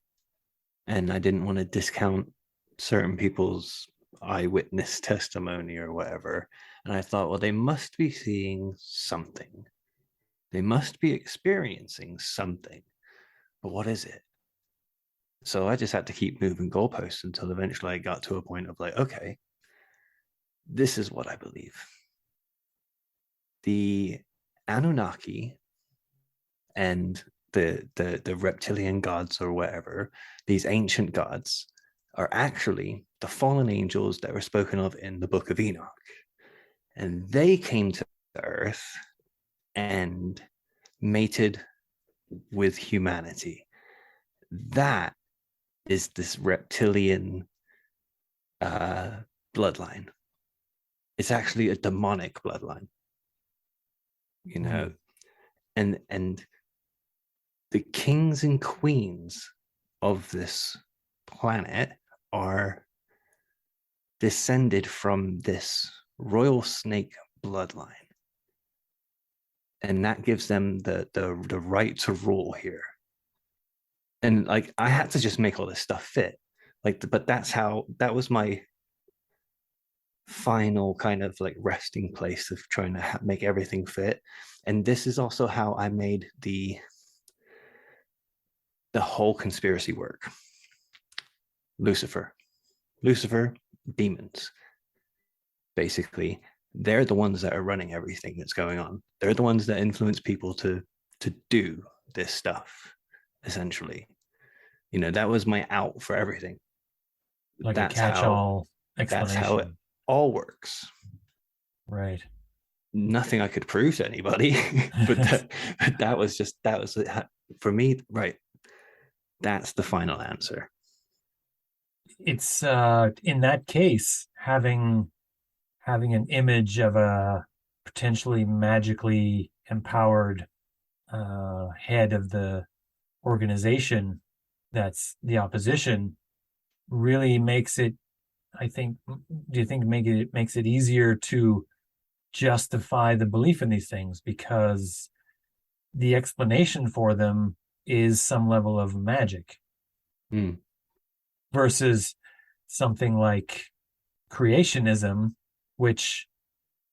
And I didn't want to discount certain people's eyewitness testimony or whatever. And I thought, well, they must be seeing something. They must be experiencing something. But what is it? So I just had to keep moving goalposts until eventually I got to a point of like, okay, this is what I believe. The Anunnaki and the reptilian gods or whatever, these ancient gods, are actually the fallen angels that were spoken of in the book of Enoch. And they came to Earth and mated with humanity. That is this reptilian uh, bloodline. It's actually a demonic bloodline, you know, Mm. and the kings and queens of this planet are descended from this royal snake bloodline, and that gives them the right to rule here. And like I had to just make all this stuff fit, like, but that was my final kind of like resting place of trying to make everything fit. And this is also how I made the whole conspiracy work. Lucifer, Lucifer, demons. Basically, they're the ones that are running everything that's going on. They're the ones that influence people to do this stuff. Essentially, that was my out for everything. Like a That's how catch-all that's how it explanation. all works. Right. Nothing I could prove to anybody, but that was just that was for me. Right, that's the final answer. It's in that case, having an image of a potentially magically empowered head of the organization that's the opposition really makes it, I think, do you think it makes it easier to justify the belief in these things because the explanation for them is some level of magic Mm, versus something like creationism, which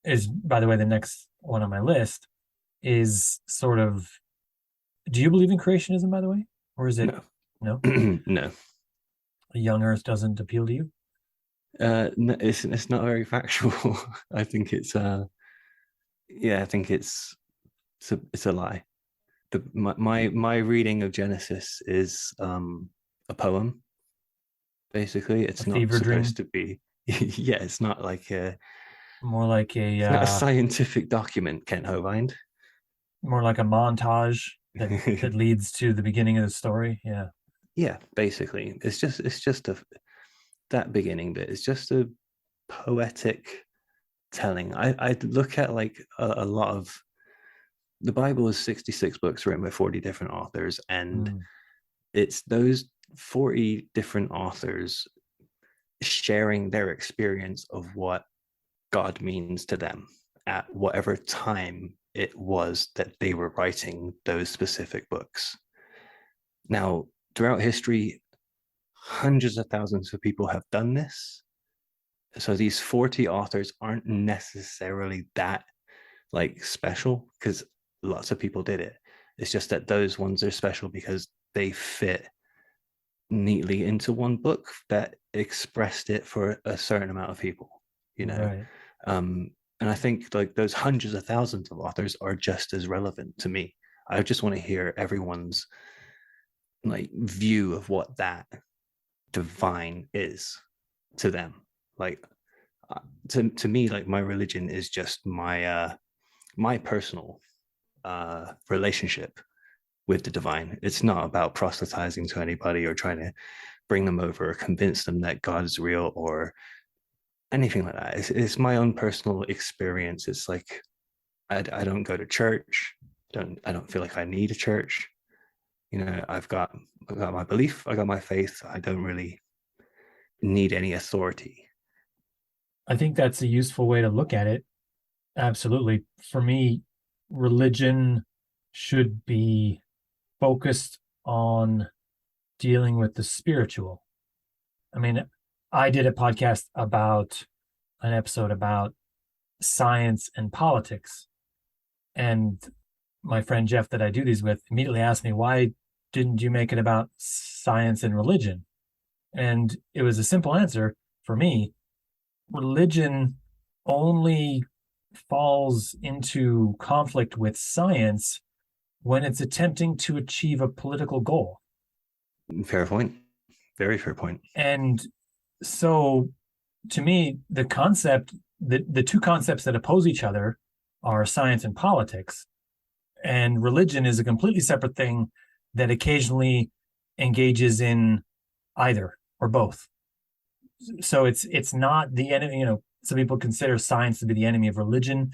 is, by the way, the next one on my list, is sort of. Do you believe in creationism, by the way, or is it no, no? no. A young Earth doesn't appeal to you? No, it's not very factual. I think it's yeah, I think it's a lie. My reading of Genesis is a poem. Basically, A it's not fever supposed dream? to be. Yeah, it's not like More like a it's not a scientific document, Kent Hovind. more like a montage that leads to the beginning of the story. Yeah. Yeah, basically, it's just a that beginning bit. It's just a poetic telling. I look at like a lot of the Bible is 66 books written by 40 different authors, and Mm, it's those 40 different authors sharing their experience of what God means to them at whatever time it was that they were writing those specific books. Now, throughout history, hundreds of thousands of people have done this. So these 40 authors aren't necessarily that like special because lots of people did it. It's just that those ones are special because they fit neatly into one book that expressed it for a certain amount of people, you know. right. Um, and I think like those hundreds of thousands of authors are just as relevant to me. I just want to hear everyone's like view of what that divine is to them. Like to me, like my religion is just my personal relationship with the divine. It's not about proselytizing to anybody or trying to bring them over or convince them that God is real or anything like that. It's my own personal experience. It's like I don't go to church. I don't feel like I need a church. You know, I've got my belief. I got my faith. I don't really need any authority. I think that's a useful way to look at it. Absolutely. For me, religion should be focused on dealing with the spiritual. I mean, I did a podcast about an episode about science and politics. And my friend Jeff, that I do these with, immediately asked me, why didn't you make it about science and religion? And it was a simple answer for me. Religion only falls into conflict with science when it's attempting to achieve a political goal. Fair point. Very fair point. And so to me, the two concepts that oppose each other are science and politics. And religion is a completely separate thing that occasionally engages in either or both. So it's not the enemy, some people consider science to be the enemy of religion,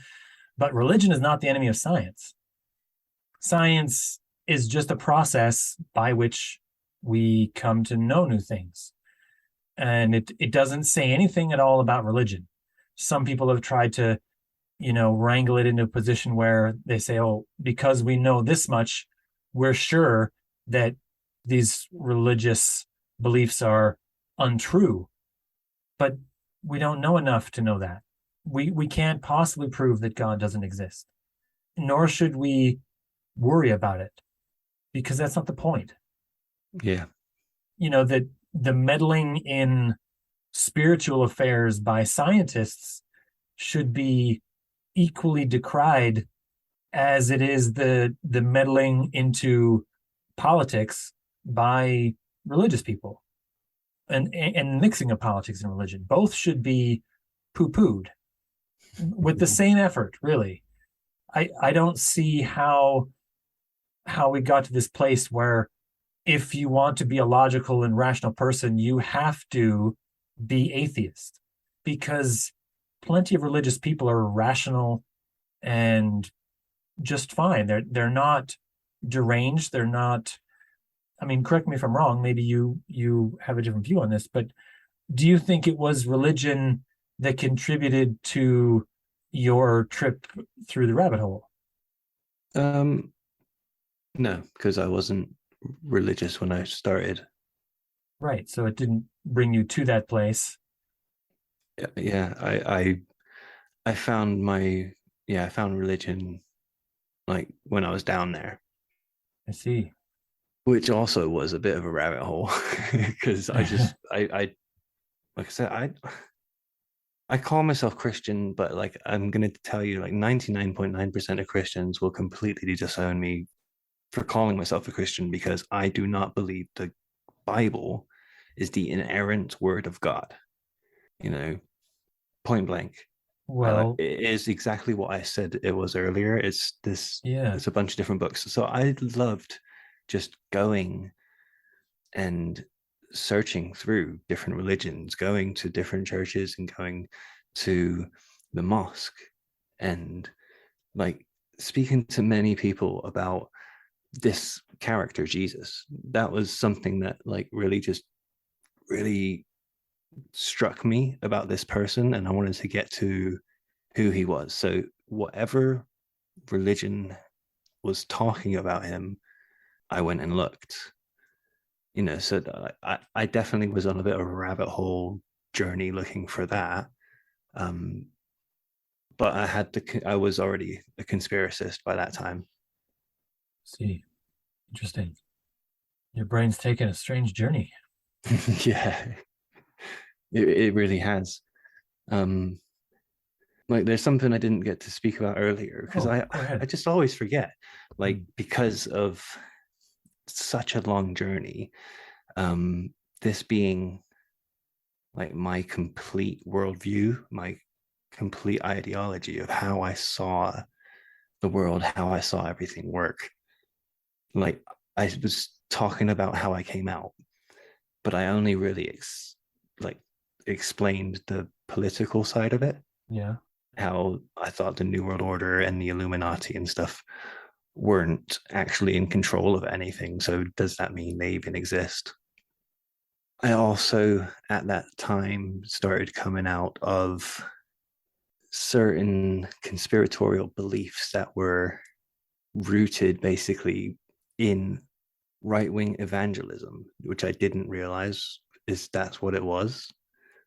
but religion is not the enemy of science. Science is just a process by which we come to know new things. And it doesn't say anything at all about religion. Some people have tried to, wrangle it into a position where they say, oh, because we know this much, we're sure that these religious beliefs are untrue. But we don't know enough to know that. We can't possibly prove that God doesn't exist, nor should we worry about it because that's not the point. Yeah. That the meddling in spiritual affairs by scientists should be equally decried as it is the meddling into politics by religious people and mixing of politics and religion. Both should be poo-pooed with the same effort, really. I don't see how we got to this place where if you want to be a logical and rational person, you have to be atheist because plenty of religious people are rational and just fine. They're not deranged. They're not. I mean, correct me if I'm wrong. Maybe you have a different view on this, but do you think it was religion that contributed to your trip through the rabbit hole? Um, no, because I wasn't religious when I started. Right. So it didn't bring you to that place. Yeah, I found my I found religion like when I was down there. I see. which also was a bit of a rabbit hole because I like I said, I call myself Christian, but like I'm gonna tell you, like 99.9% of Christians will completely disown me for calling myself a Christian because I do not believe the Bible is the inerrant word of God. You know, point blank. Well, It is exactly what I said it was earlier. It's this. yeah. It's a bunch of different books. So I loved just going and searching through different religions, going to different churches and going to the mosque and like speaking to many people about this character, Jesus. That was something that like really just really struck me about this person. And I wanted to get to who he was. So whatever religion was talking about him, I went and looked. So I definitely was on a bit of a rabbit hole journey looking for that. Um, but I was already a conspiracist by that time. See, interesting. Your brain's taken a strange journey. Yeah, it really has. Um, like there's something I didn't get to speak about earlier because Oh, I go ahead. I just always forget, like Hmm. because of such a long journey, um, this being like my complete worldview, my complete ideology of how I saw the world, how I saw everything work. Like I was talking about how I came out, but I only really like explained the political side of it, Yeah. how I thought the New World Order and the Illuminati and stuff weren't actually in control of anything. So does that mean they even exist? I also at that time started coming out of certain conspiratorial beliefs that were rooted basically in right wing evangelism, which I didn't realize is that's what it was.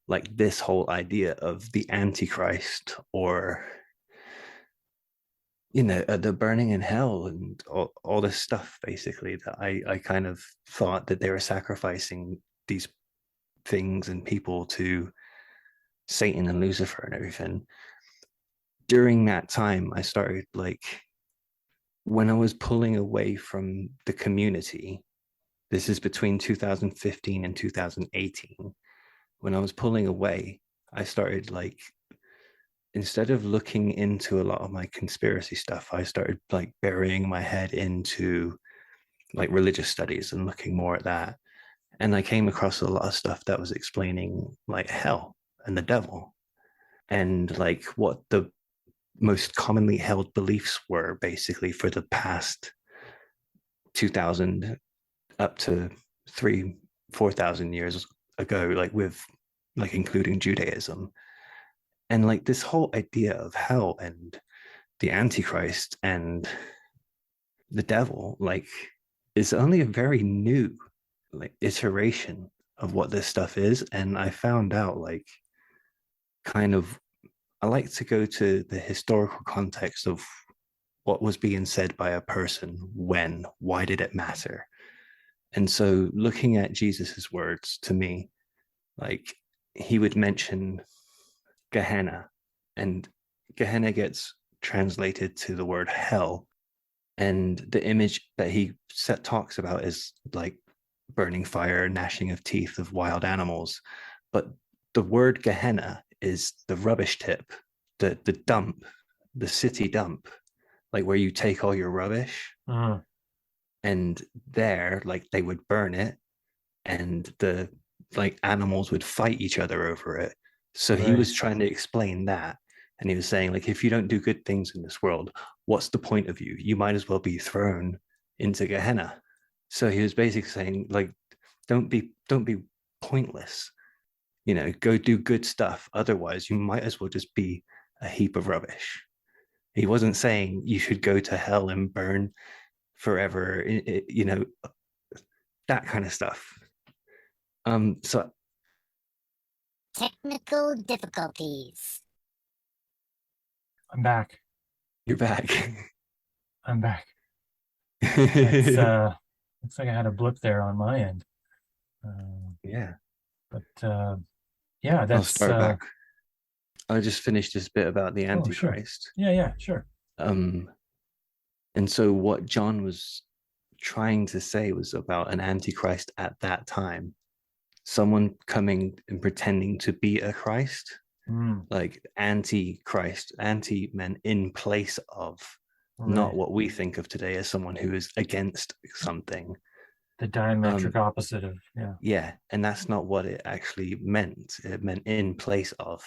Like this whole idea of the Antichrist or, the burning in hell and all this stuff, basically, that I kind of thought that they were sacrificing these things and people to Satan and Lucifer and everything. During that time, I started like when I was pulling away from the community, this is between 2015 and 2018. When I was pulling away, I started like, instead of looking into a lot of my conspiracy stuff, I started like burying my head into like religious studies and looking more at that. And I came across a lot of stuff that was explaining like hell and the devil and like what the most commonly held beliefs were basically for the past 2000 up to 3 4,000 years ago, like with like including Judaism. And like this whole idea of hell and the Antichrist and the devil, like, is only a very new like iteration of what this stuff is. And I found out like kind of I like to go to the historical context of what was being said by a person when, why did it matter? And so looking at Jesus's words to me, like he would mention Gehenna, and Gehenna gets translated to the word hell. And the image that he talks about is like burning fire, gnashing of teeth of wild animals. But the word Gehenna is the rubbish tip, the dump, the city dump, like where you take all your rubbish. Uh, And there, like they would burn it and the like animals would fight each other over it. So he right. was trying to explain that. And he was saying, like, if you don't do good things in this world, what's the point of you? You might as well be thrown into Gehenna. So he was basically saying, like, don't be pointless. Go do good stuff. Otherwise, you might as well just be a heap of rubbish. He wasn't saying you should go to hell and burn forever, that kind of stuff. So Technical difficulties. I'm back. you're back. I'm back. It's Looks like I had a blip there on my end. Yeah, But yeah, I'll that's start back. I just finished this bit about the oh, sure. Antichrist. Yeah, sure. And so what John was trying to say was about an Antichrist at that time, someone coming and pretending to be a Christ, Mm, like anti-Christ, anti-men in place of, right. not what we think of today as someone who is against something. The diametric Um, opposite of, yeah. yeah, and that's not what it actually meant. It meant in place of.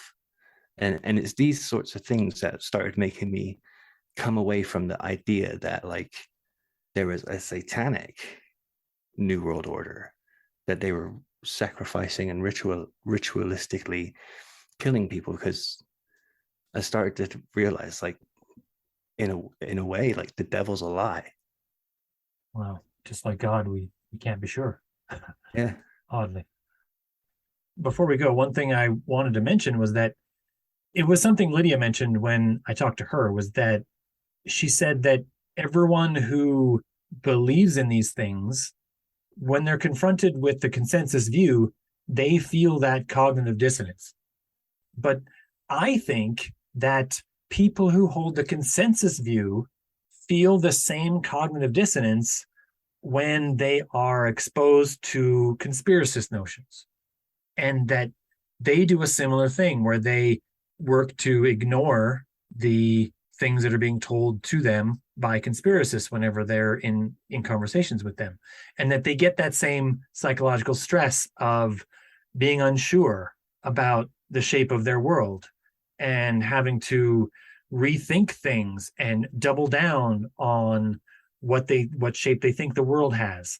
And it's these sorts of things that started making me come away from the idea that like there was a satanic new world order, that they were sacrificing and ritualistically killing people, because I started to realize like in a way like the devil's a lie. Well, just like God, we can't be sure, Yeah. oddly. Before we go, one thing I wanted to mention was that it was something Lydia mentioned when I talked to her, was that she said that everyone who believes in these things, when they're confronted with the consensus view, they feel that cognitive dissonance. But I think that people who hold the consensus view feel the same cognitive dissonance when they are exposed to conspiracist notions, and that they do a similar thing where they work to ignore the things that are being told to them by conspiracists whenever they're in conversations with them, and that they get that same psychological stress of being unsure about the shape of their world and having to rethink things and double down on what shape they think the world has.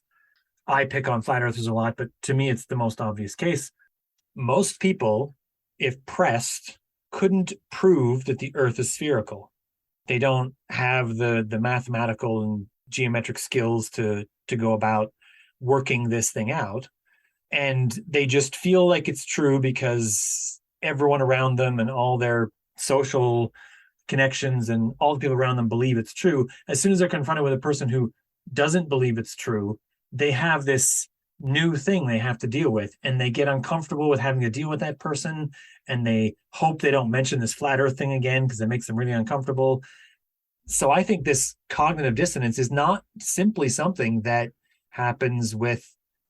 I pick on flat earthers a lot, but to me it's the most obvious case. Most people, if pressed, couldn't prove that the earth is spherical. They don't have the mathematical and geometric skills to go about working this thing out, and they just feel like it's true because everyone around them and all their social connections and all the people around them believe it's true. As soon as they're confronted with a person who doesn't believe it's true, they have this new thing they have to deal with, and they get uncomfortable with having to deal with that person, and they hope they don't mention this flat earth thing again because it makes them really uncomfortable. So I think this cognitive dissonance is not simply something that happens with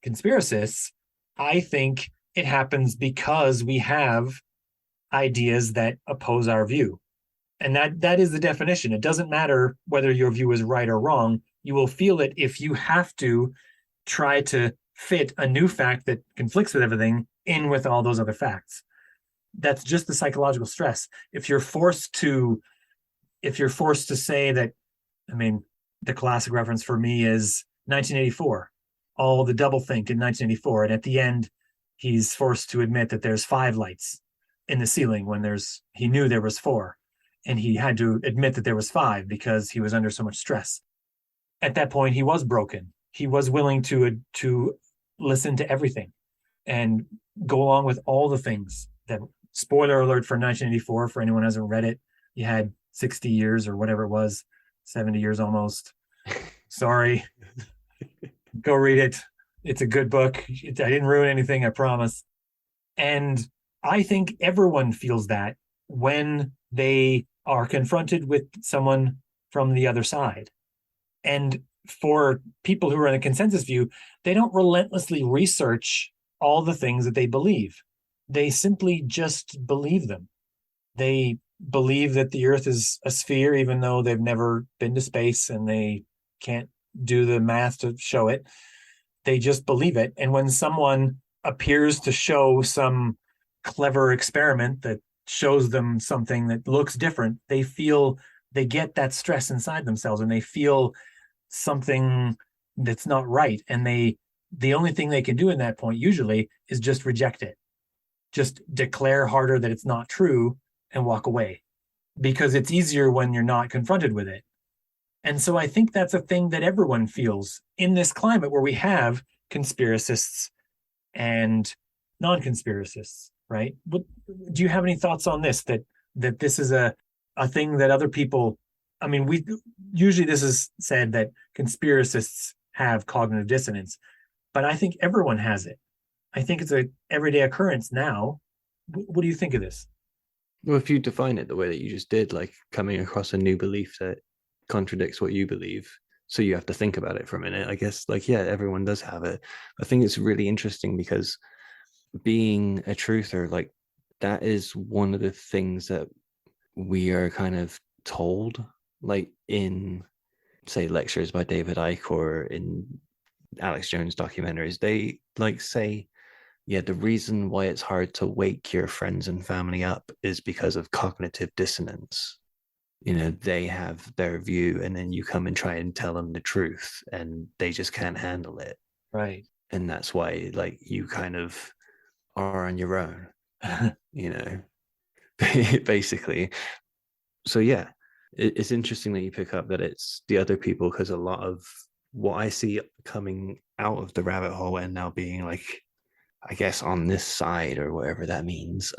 conspiracists. I think it happens because we have ideas that oppose our view. And that is the definition. It doesn't matter whether your view is right or wrong. You will feel it if you have to try to fit a new fact that conflicts with everything in with all those other facts. That's just the psychological stress. If you're forced to say that, I mean, the classic reference for me is 1984, all the doublethink in 1984, and at the end, he's forced to admit that there's five lights in the ceiling when he knew there was four, and he had to admit that there was five because he was under so much stress. At that point, he was broken. He was willing to listen to everything and go along with all the things that. Spoiler alert for 1984 for anyone who hasn't read it. You had 60 years or whatever it was, 70 years almost. Sorry. Go read it. It's a good book. I didn't ruin anything, I promise. And I think everyone feels that when they are confronted with someone from the other side. And for people who are in a consensus view, they don't relentlessly research all the things that they believe. They simply just believe them. They believe that the earth is a sphere, even though they've never been to space and they can't do the math to show it. They just believe it. And when someone appears to show some clever experiment that shows them something that looks different, they get that stress inside themselves, and they feel something that's not right. And the only thing they can do in that point usually is just reject it, just declare harder that it's not true and walk away, because it's easier when you're not confronted with it. And so I think that's a thing that everyone feels in this climate where we have conspiracists and non-conspiracists, right? Do you have any thoughts on this, that this is a thing that other people, I mean, we usually, this is said that conspiracists have cognitive dissonance, but I think everyone has it. I think it's a everyday occurrence now. What do you think of this? Well, if you define it the way that you just did, like coming across a new belief that contradicts what you believe, so you have to think about it for a minute, I guess, like, yeah, everyone does have it. I think it's really interesting because being a truther, like, that is one of the things that we are kind of told, like in, say, lectures by David Icke or in Alex Jones documentaries. They like say, yeah, the reason why it's hard to wake your friends and family up is because of cognitive dissonance. You know, they have their view, and then you come and try and tell them the truth, and they just can't handle it. Right. And that's why, like, you kind of are on your own, you know, basically. So, yeah, it's interesting that you pick up that it's the other people, because a lot of what I see coming out of the rabbit hole and now being like, I guess, on this side or whatever that means.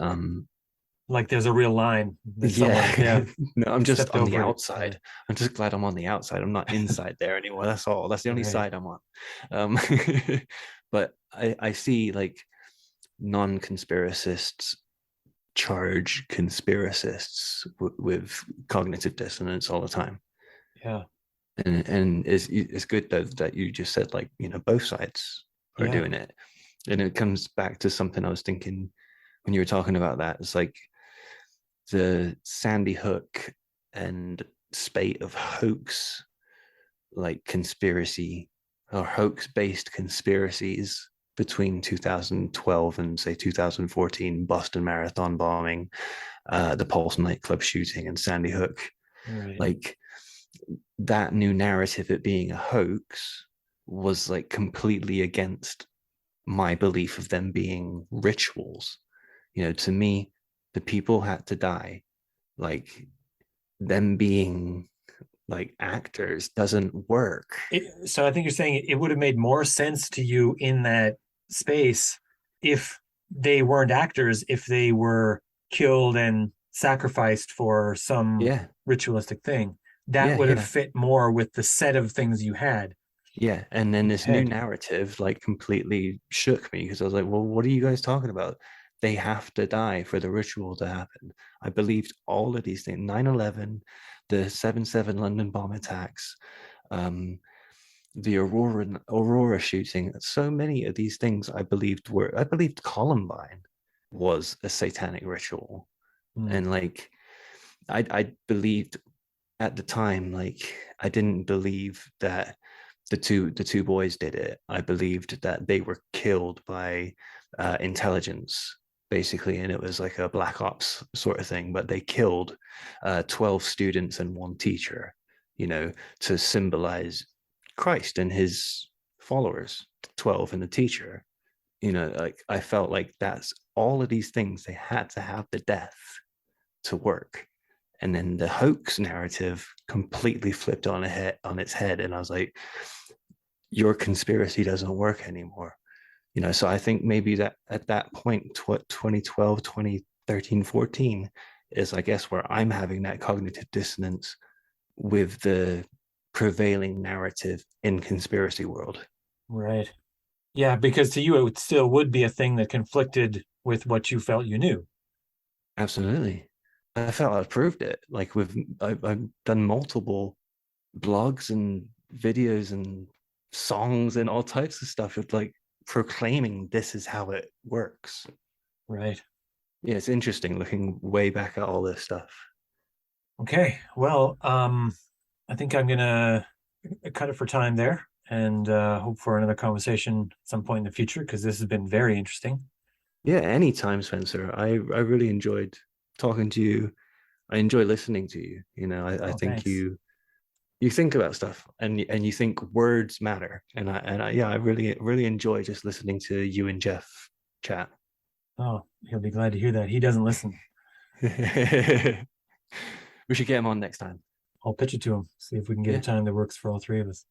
Like there's a real line that someone, Yeah. No, I'm just stepped on the over it. outside. I'm just glad I'm on the outside. I'm not inside there anymore. That's all. That's the only Right. side I'm on. Um, but I see like non-conspiracists charge conspiracists with cognitive dissonance all the time. Yeah. And it's good that you just said, like, you know, both sides are Yeah. doing it. And it comes back to something I was thinking when you were talking about that. It's like the Sandy Hook and spate of hoax, like conspiracy or hoax based conspiracies between 2012 and say 2014, Boston Marathon bombing, the Pulse nightclub shooting, and Sandy Hook. Right. Like, that new narrative, it being a hoax, was like completely against my belief of them being rituals. You know, to me, the people had to die. Like, them being like actors doesn't work. So I think you're saying it would have made more sense to you in that space if they weren't actors, if they were killed and sacrificed for some Yeah, ritualistic thing. That yeah, would have yeah, fit more with the set of things you had yeah. And then in your this new head. narrative like completely shook me, because I was like, well, what are you guys talking about? They have to die for the ritual to happen. I believed all of these things: 9/11, the 7/7 London bomb attacks, um, the Aurora shooting. So many of these things I believed Columbine was a satanic ritual. Mm. And like, I believed at the time, like, I didn't believe that the two boys did it. I believed that they were killed by intelligence, basically, and it was like a black ops sort of thing. But they killed 12 students and one teacher, you know, to symbolize Christ and his followers, 12 and the teacher. You know, like, I felt like that's all of these things. They had to have the death to work. And then the hoax narrative completely flipped on its head. And I was like, your conspiracy doesn't work anymore. You know, so I think maybe that at that point, 2012, 2013, 14 is, I guess, where I'm having that cognitive dissonance with the prevailing narrative in conspiracy world. Right. Yeah, because to you, it would still would be a thing that conflicted with what you felt you knew. Absolutely. I felt I proved it. Like, I've done multiple blogs and videos and songs and all types of stuff with, like, proclaiming this is how it works. Right. Yeah, it's interesting looking way back at all this stuff. Okay. Well, I think I'm gonna cut it for time there and hope for another conversation at some point in the future because this has been very interesting. Yeah, anytime, Spencer. I really enjoyed talking to you. I enjoy listening to you. You know, I Oh, think thanks. you think about stuff, and you think words matter. And I yeah, I really enjoy just listening to you and Jeff chat. Oh, he'll be glad to hear that. He doesn't listen. We should get him on next time. I'll pitch it to him, see if we can get a Yeah. time that works for all three of us.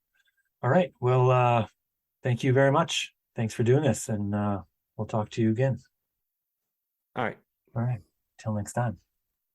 All right. Well, thank you very much. Thanks for doing this, and we'll talk to you again. All right. All right. Till next time.